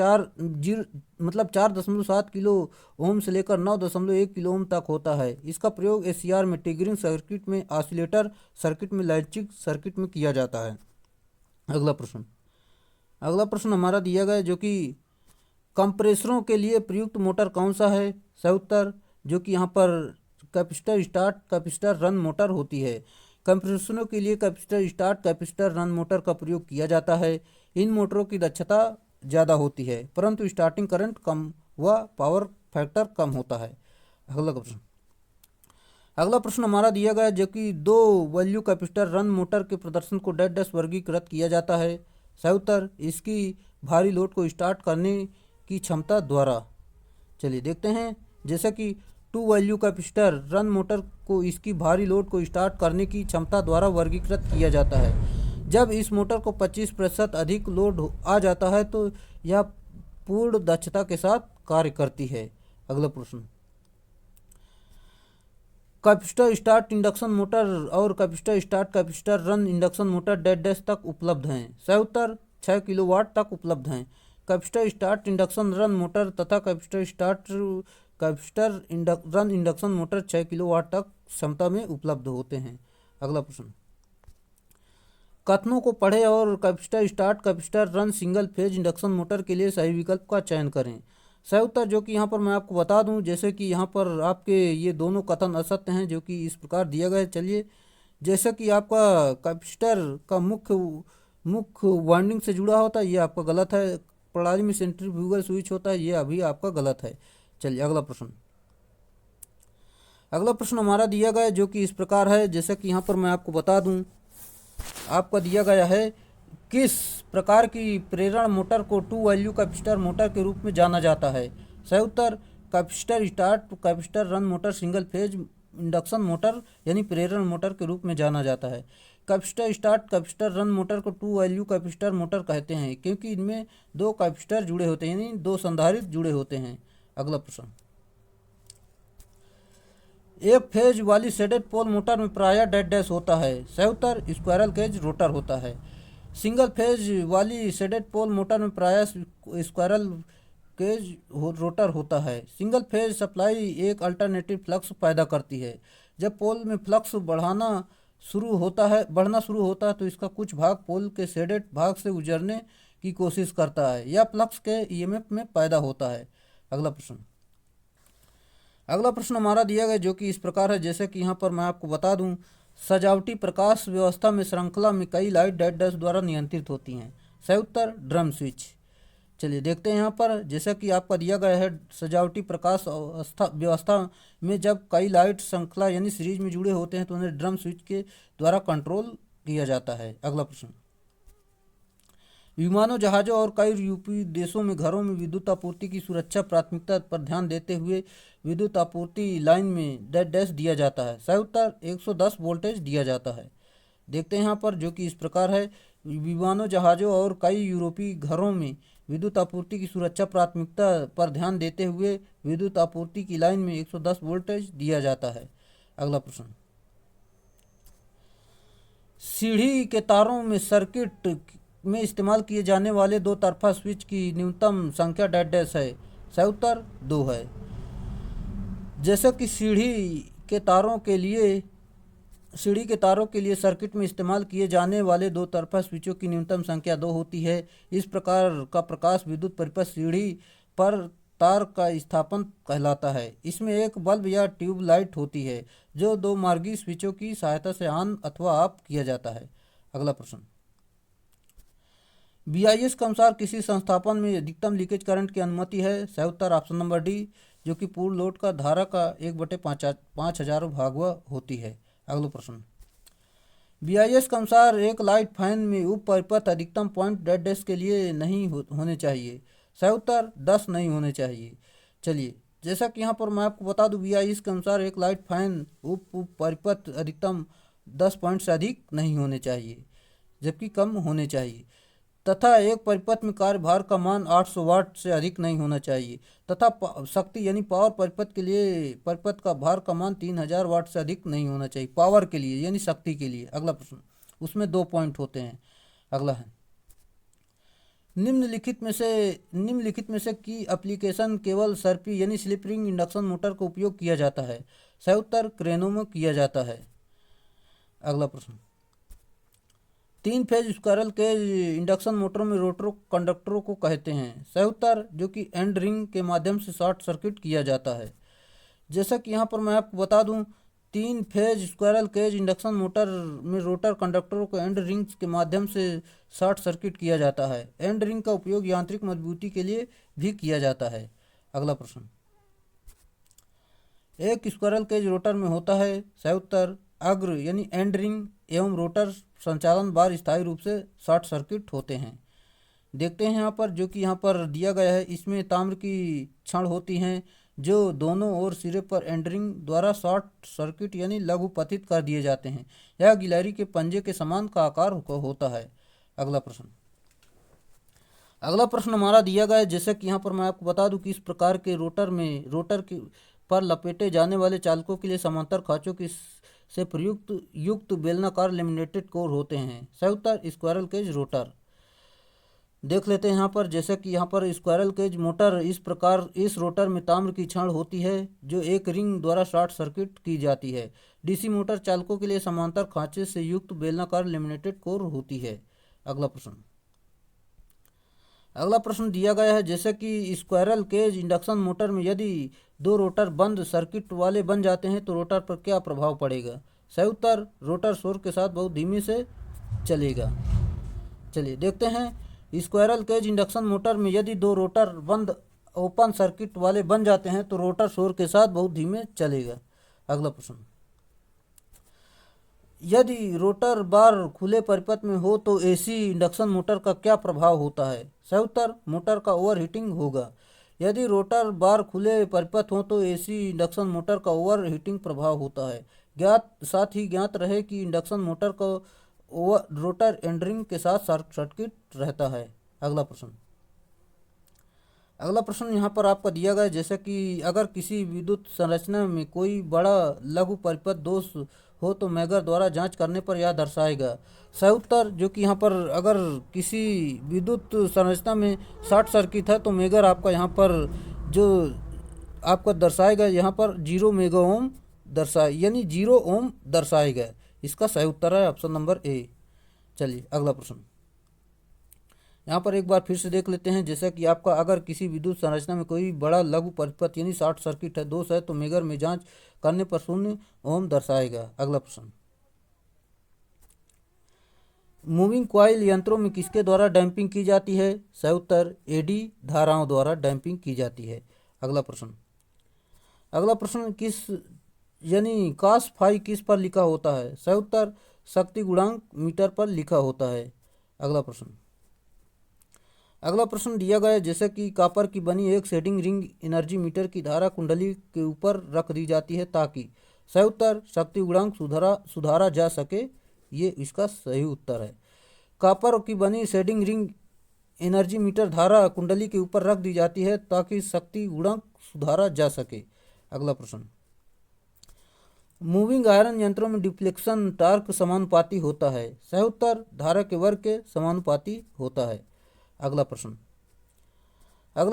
4.7 किलो ओम से लेकर 9.1 किलो ओम तक होता है। इसका प्रयोग एससीआर में, ट्रिगरिंग सर्किट में, ऑसिलेटर सर्किट में, लैचिंग सर्किट में किया जाता है। अगला प्रश्न, अगला प्रश्न हमारा दिया गया जो कि कंप्रेसरों के लिए प्रयुक्त मोटर कौन सा है। सही उत्तर जो कि यहाँ पर capacitor start capacitor run motor होती है। कंप्रेसरों के लिए capacitor start capacitor run motor का प्रयोग किया जाता है। इन मोटरों की दक्षता ज़्यादा होती है परंतु स्टार्टिंग करंट कम व पावर फैक्टर कम होता है। अगला प्रश्न, अगला प्रश्न हमारा दिया गया जो कि 2 वैल्यू कैपेसिटर रन मोटर के प्रदर्शन को डैश वर्गीकृत किया जाता है। सही उत्तर इसकी भारी लोड को स्टार्ट करने की क्षमता द्वारा। चलिए देखते हैं, जैसा कि 2 वैल्यू कैपेसिटर रन मोटर को इसकी भारी लोड को स्टार्ट करने की क्षमता द्वारा वर्गीकृत किया जाता है। जब इस मोटर को 25% अधिक लोड आ जाता है तो यह पूर्ण दक्षता के साथ कार्य करती है। अगला प्रश्न, कैपेसिटर स्टार्ट इंडक्शन मोटर और capacitor start capacitor run induction motor dash तक उपलब्ध हैं। सही उत्तर 6 किलोवाट तक उपलब्ध हैं। Capacitor start induction run motor तथा capacitor run induction motor 6 kilowatt तक क्षमता में उपलब्ध होते हैं। अगला प्रश्न, कथनों को पढ़ें और capacitor start capacitor run single phase induction motor के लिए सही विकल्प का चयन करें। सही उत्तर जो कि यहाँ पर मैं आपको बता दूं, जैसे कि यहाँ पर आपके ये दोनों कथन असत्य हैं जो कि इस प्रकार दिया गया है। चलिए, जैसा कि आपका कैपेसिटर का मुख्य वाइंडिंग से जुड़ा होता है, ये आपका गलत है। प्रणाली में सेंट्रीफ्यूगल स्विच होता है, ये अभी आपका गलत है। चलिए अगला प्रश्न, अगला प्रश्न हमारा दिया गया जो कि इस प्रकार है। जैसा कि यहाँ पर मैं आपको बता दूं, आपका दिया गया है किस प्रकार की प्रेरण मोटर को 2 वैल्यू कैपेसिटर मोटर के रूप में जाना जाता है। सही उत्तर capacitor start capacitor run motor single phase induction motor यानी प्रेरण मोटर के रूप में जाना जाता है। Capacitor start capacitor run motor को टू वैल्यू कैपेसिटर मोटर कहते हैं, क्योंकि इनमें दो कैपेसिटर जुड़े होते हैं यानी दो संधारित्र जुड़े होते हैं। अगला प्रश्न, एक फेज वाली शेडेड पोल मोटर में प्रायः डैश डैश होता है। सही उत्तर स्क्वायरल केज रोटर होता है। सिंगल फेज वाली शेडेड पोल मोटर में प्रायः स्क्वायरल केज रोटर होता है। सिंगल फेज सप्लाई एक अल्टरनेटिव फ्लक्स पैदा करती है। जब पोल में फ्लक्स बढ़ना शुरू होता है तो इसका कुछ भाग पोल के शेडेड भाग से गुजरने की कोशिश करता है या फ्लक्स के ईएमएफ में पैदा होता है। अगला प्रश्न हमारा दिया गया जो कि इस प्रकार है, जैसे कि यहाँ पर मैं आपको बता दूं, सजावटी प्रकाश व्यवस्था में श्रृंखला में कई लाइट डैश डैश द्वारा नियंत्रित होती हैं। सही उत्तर ड्रम स्विच। चलिए देखते हैं यहाँ पर, जैसा कि आपका दिया गया है, सजावटी प्रकाश व्यवस्था में जब कई लाइट श्रृंखला यानी सीरीज में जुड़े होते हैं तो उन्हें ड्रम स्विच के द्वारा कंट्रोल किया जाता है। अगला प्रश्न, विमानों जहाज़ों और कई यूरोपीय देशों में घरों में विद्युत आपूर्ति की सुरक्षा प्राथमिकता पर ध्यान देते हुए विद्युत आपूर्ति लाइन में डैश डैश दिया जाता है। सही उत्तर 110 वोल्टेज दिया जाता है। देखते हैं यहाँ पर जो कि इस प्रकार है, विमानों जहाज़ों और कई यूरोपीय घरों में विद्युत आपूर्ति की सुरक्षा प्राथमिकता पर ध्यान देते हुए विद्युत आपूर्ति की लाइन में 110 वोल्टेज दिया जाता है। अगला प्रश्न, सीढ़ी के तारों में सर्किट में इस्तेमाल किए जाने वाले दो तरफा स्विच की न्यूनतम संख्या डैश डैश है। सही उत्तर 2 है। जैसे कि सीढ़ी के तारों के लिए सर्किट में इस्तेमाल किए जाने वाले दो तरफा स्विचों की न्यूनतम संख्या 2 होती है। इस प्रकार का प्रकाश विद्युत परिपथ सीढ़ी पर तार का स्थापन कहलाता है। इसमें एक बल्ब या ट्यूब लाइट होती है जो दो मार्गी स्विचों की सहायता से ऑन अथवा ऑफ किया जाता है। अगला प्रश्न, BIS के अनुसार किसी संस्थापन में अधिकतम लीकेज करंट की अनुमति है। सही उत्तर ऑप्शन नंबर डी, जो कि पूर्ण लोड का धारा का 1/5000 भागवा होती है। अगला प्रश्न, BIS के अनुसार एक लाइट फैन में उप परिपथ अधिकतम पॉइंट डैश डैश के लिए नहीं होने चाहिए। सही उत्तर 10 नहीं होने चाहिए। चलिए जैसा कि यहाँ पर मैं आपको बता दूं, BIS के अनुसार एक लाइट फैन उप परिपथ अधिकतम 10 पॉइंट से अधिक नहीं होने चाहिए, जबकि कम होने चाहिए, तथा एक परिपथ में कार्यभार का मान 800 वाट से अधिक नहीं होना चाहिए, तथा शक्ति यानी पावर परिपथ के लिए परिपथ का भार का मान 3000 वाट से अधिक नहीं होना चाहिए, पावर के लिए यानी शक्ति के लिए। अगला प्रश्न, उसमें 2 पॉइंट होते हैं। अगला है, निम्नलिखित में से की एप्लीकेशन केवल सर्पी यानी स्लिप रिंग इंडक्शन मोटर का उपयोग किया जाता है। सही उत्तर क्रेनों में किया जाता है। अगला प्रश्न, 3 phase squirrel cage induction motor में रोटरो कंडक्टरों को कहते हैं। सही उत्तर जो कि एंड रिंग के माध्यम से शॉर्ट सर्किट किया जाता है। जैसा कि यहाँ पर मैं आपको बता दूं, 3 phase squirrel cage induction motor में रोटर कंडक्टरों को एंड रिंग्स के माध्यम से शॉर्ट सर्किट किया जाता है। एंड रिंग का उपयोग यांत्रिक मजबूती के लिए भी किया जाता है। अगला प्रश्न, एक स्क्वायरल केज रोटर में होता है। सही उत्तर अग्र यानी एंड रिंग एवं रोटर संचालन बार स्थायी रूप से शॉर्ट सर्किट होते हैं। देखते हैं यहाँ पर जो कि यहाँ पर दिया गया है, इसमें ताम्र की छड़ होती हैं जो दोनों ओर सिरे पर एंड रिंग द्वारा शॉर्ट सर्किट यानी लघुपथित कर दिए जाते हैं। यह गिलहरी के पंजे के समान का आकार होता है। अगला प्रश्न हमारा दिया गया है, जैसे कि यहाँ पर मैं आपको बता दूं कि इस प्रकार के रोटर के पर लपेटे जाने वाले चालकों के लिए समांतर खांचों की से युक्त बेलनाकार लेमिनेटेड कोर होते हैं। सही उत्तर स्क्वायरल केज रोटर। देख लेते हैं यहाँ पर, जैसे कि यहाँ पर स्क्वायरल केज मोटर इस प्रकार, इस रोटर में ताम्र की छड़ होती है जो एक रिंग द्वारा शॉर्ट सर्किट की जाती है। डीसी मोटर चालकों के लिए समांतर खांचे से युक्त बेलनाकार लेमिनेटेड कोर होती है। अगला प्रश्न दिया गया है, जैसे कि स्क्वायरल केज इंडक्शन मोटर में यदि 2 रोटर बंद सर्किट वाले बन जाते हैं तो रोटर पर क्या प्रभाव पड़ेगा। सही उत्तर रोटर शोर के साथ बहुत धीमे से चलेगा। चलिए देखते हैं, स्क्वायरल केज इंडक्शन मोटर में यदि 2 रोटर बंद ओपन सर्किट वाले बन जाते हैं तो रोटर शोर के साथ बहुत धीमे चलेगा। अगला प्रश्न, यदि रोटर बार खुले परिपथ में हो तो एसी इंडक्शन मोटर का क्या प्रभाव होता है। सही उत्तर मोटर का ओवरहीटिंग होगा। यदि रोटर बार खुले परिपथ हो तो एसी इंडक्शन मोटर का ओवर हीटिंग प्रभाव होता है। साथ ही ज्ञात रहे कि इंडक्शन मोटर का ओवर रोटर एंडरिंग के साथ शॉर्ट सर्किट रहता है। अगला प्रश्न यहाँ पर आपका दिया गया है, जैसे कि अगर किसी विद्युत संरचना में कोई बड़ा लघु परिपथ दोष हो तो मैगर द्वारा जांच करने पर यह दर्शाएगा। सही उत्तर जो कि यहाँ पर अगर किसी विद्युत संरचना में शॉर्ट सर्किट है तो मैगर आपका यहाँ पर जो आपका दर्शाएगा यहाँ पर 0 मेगा ओम यानी 0 ओम दर्शाएगा। इसका सही उत्तर है ऑप्शन नंबर ए। चलिए अगला प्रश्न यहाँ पर एक बार फिर से देख लेते हैं, जैसा कि आपका अगर किसी विद्युत संरचना में कोई बड़ा लघु परिपथ यानी शॉर्ट सर्किट है दोष है तो मैगर में जांच करने पर 0 ओम दर्शाएगा। अगला प्रश्न, मूविंग कॉइल यंत्रों में किसके द्वारा डैम्पिंग की जाती है? सही उत्तर एडी धाराओं द्वारा डैम्पिंग की जाती है। अगला प्रश्न किस यानी कास फाई किस पर लिखा होता है? सही उत्तर शक्ति गुणांक मीटर पर लिखा होता है। अगला प्रश्न दिया गया है, जैसे कि कॉपर की बनी एक सेडिंग रिंग एनर्जी मीटर की धारा कुंडली के ऊपर रख दी जाती है ताकि। सही उत्तर शक्ति गुणांक सुधारा जा सके, ये इसका सही उत्तर है। कॉपर की बनी सेडिंग रिंग एनर्जी मीटर धारा कुंडली के ऊपर रख दी जाती है ताकि शक्ति गुणांक सुधारा जा सके। अगला प्रश्न, मूविंग आयरन यंत्रों में डिफ्लेक्शन टार्क समानुपाती होता है। सही उत्तर धारा के वर्ग के समानुपाती होता है। अगला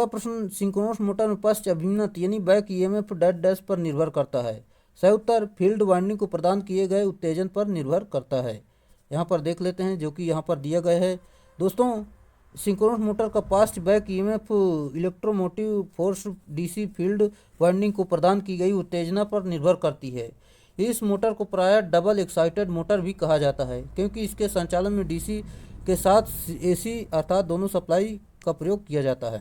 प्रश्न सिंक्रोनस मोटर में पश्च अभिन्नत यानी बैक ईएमएफ डैश पर निर्भर करता है। सही उत्तर फील्ड वाइंडिंग को प्रदान किए गए उत्तेजन पर निर्भर करता है। यहाँ पर देख लेते हैं जो कि यहाँ पर दिया गया है। दोस्तों, सिंक्रोनस मोटर का past back EMF electromotive force DC field winding को प्रदान की गई उत्तेजना पर निर्भर करती है। इस मोटर को प्रायः डबल एक्साइटेड मोटर भी कहा जाता है क्योंकि इसके संचालन में डीसी के साथ एसी अर्थात दोनों सप्लाई का प्रयोग किया जाता है।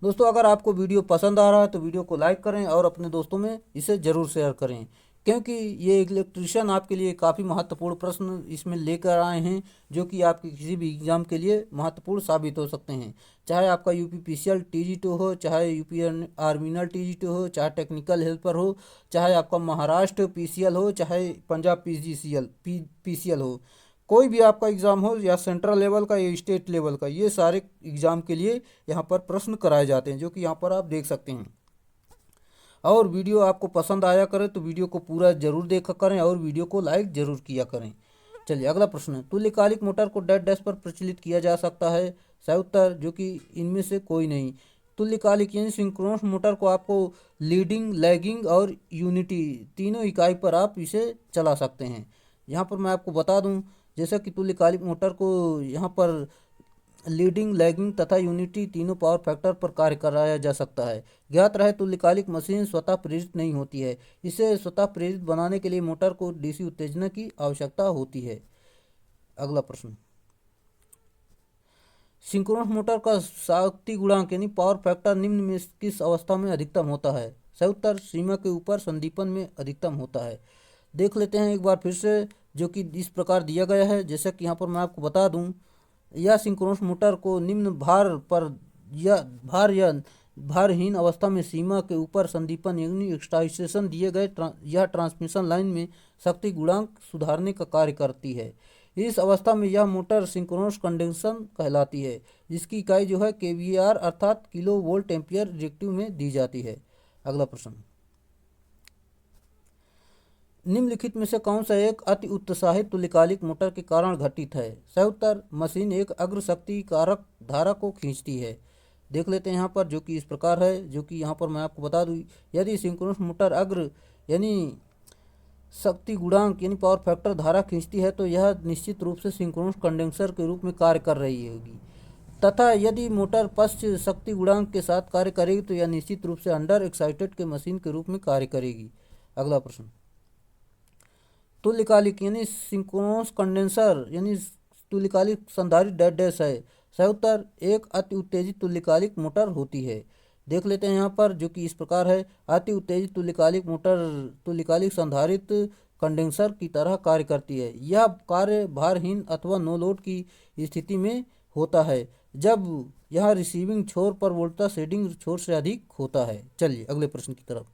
दोस्तों, अगर आपको वीडियो पसंद आ रहा है तो वीडियो को लाइक करें और अपने दोस्तों में इसे ज़रूर शेयर करें क्योंकि ये इलेक्ट्रीशियन आपके लिए काफ़ी महत्वपूर्ण प्रश्न इसमें लेकर आए हैं जो कि आपके किसी भी एग्जाम के लिए महत्वपूर्ण साबित हो सकते हैं। चाहे आपका यूपीपीसीएल टीजी2 हो, चाहे यूपी आर्मिनल टीजी2 हो, चाहे टेक्निकल हेल्पर हो, चाहे आपका महाराष्ट्र पीसीएल हो, चाहे पंजाब पीसीएल हो, कोई भी आपका एग्ज़ाम हो या सेंट्रल लेवल का या स्टेट लेवल का, ये सारे एग्ज़ाम के लिए यहाँ पर प्रश्न कराए जाते हैं जो कि यहाँ पर आप देख सकते हैं। और वीडियो आपको पसंद आया करे तो वीडियो को पूरा जरूर देखा करें और वीडियो को लाइक जरूर किया करें। चलिए अगला प्रश्न है, तुल्यकालिक मोटर को डैश पर प्रचलित किया जा सकता है। सही उत्तर जो कि इनमें से कोई नहीं। तुल्यकालिक यानी सिंक्रोनस मोटर को आपको लीडिंग, लैगिंग और यूनिटी तीनों इकाई पर आप इसे चला सकते हैं। यहाँ पर मैं आपको बता दूँ, जैसा कि तुल्यकालिक मोटर को यहाँ पर लीडिंग, लैगिंग तथा यूनिटी तीनों पावर फैक्टर पर कार्य कराया जा सकता है। ज्ञात रहे तुल्यकालिक मशीन स्वतः प्रेरित नहीं होती है। इसे स्वतः प्रेरित बनाने के लिए मोटर को डीसी उत्तेजना की आवश्यकता होती है। अगला प्रश्न, सिंक्रोनस मोटर का शक्ति गुणांक यानी पावर फैक्टर निम्न में किस अवस्था में अधिकतम होता है? सही उत्तर सीमा के ऊपर संदीपन में अधिकतम होता है। देख लेते हैं एक बार फिर से जो कि इस प्रकार दिया गया है, जैसा कि यहाँ पर मैं आपको बता दूँ, यह सिंक्रोनस मोटर को निम्न भार पर या भारहीन अवस्था में सीमा के ऊपर संदीपन यानी एक्साइटेशन दिए गए यह ट्रांसमिशन लाइन में शक्ति गुणांक सुधारने का कार्य करती है। इस अवस्था में यह मोटर सिंक्रोनस कंडेंसर कहलाती है जिसकी इकाई जो है केवीआर अर्थात किलो वोल्ट एम्पियर रिएक्टिव में दी जाती है। अगला प्रश्न, निम्नलिखित में से कौन सा एक अति उत्साहित तुल्यकालिक मोटर के कारण घटित है? सही उत्तर मशीन एक अग्र शक्ति कारक धारा को खींचती है। देख लेते हैं यहाँ पर जो कि इस प्रकार है, जो कि यहाँ पर मैं आपको बता दूँ, यदि सिंक्रोनस मोटर अग्र यानी शक्ति गुणांक यानी पावर फैक्टर धारा खींचती है तो यह निश्चित रूप से सिंक्रोनस कंडेंसर के रूप में कार्य कर रही होगी तथा यदि मोटर पश्च शक्ति गुणांक के साथ कार्य करेगी तो यह निश्चित रूप से अंडर एक्साइटेड के मशीन के रूप में कार्य करेगी। अगला प्रश्न, तुल्यकालिक यानी सिंक्रोनस कंडेंसर यानी तुल्यकालिक संधारित्र डैश है। सही उत्तर एक अति उत्तेजित तुल्यकालिक मोटर होती है। देख लेते हैं यहाँ पर जो कि इस प्रकार है, अति उत्तेजित तुल्यकालिक मोटर तुल्यकालिक संधारित्र कंडेंसर की तरह कार्य करती है। यह कार्य भारहीन अथवा नो लोड की स्थिति में होता है। जब यहाँ रिसीविंग छोर पर वोल्टता सेंडिंग छोर से अधिक होता है। चलिए अगले प्रश्न की तरफ।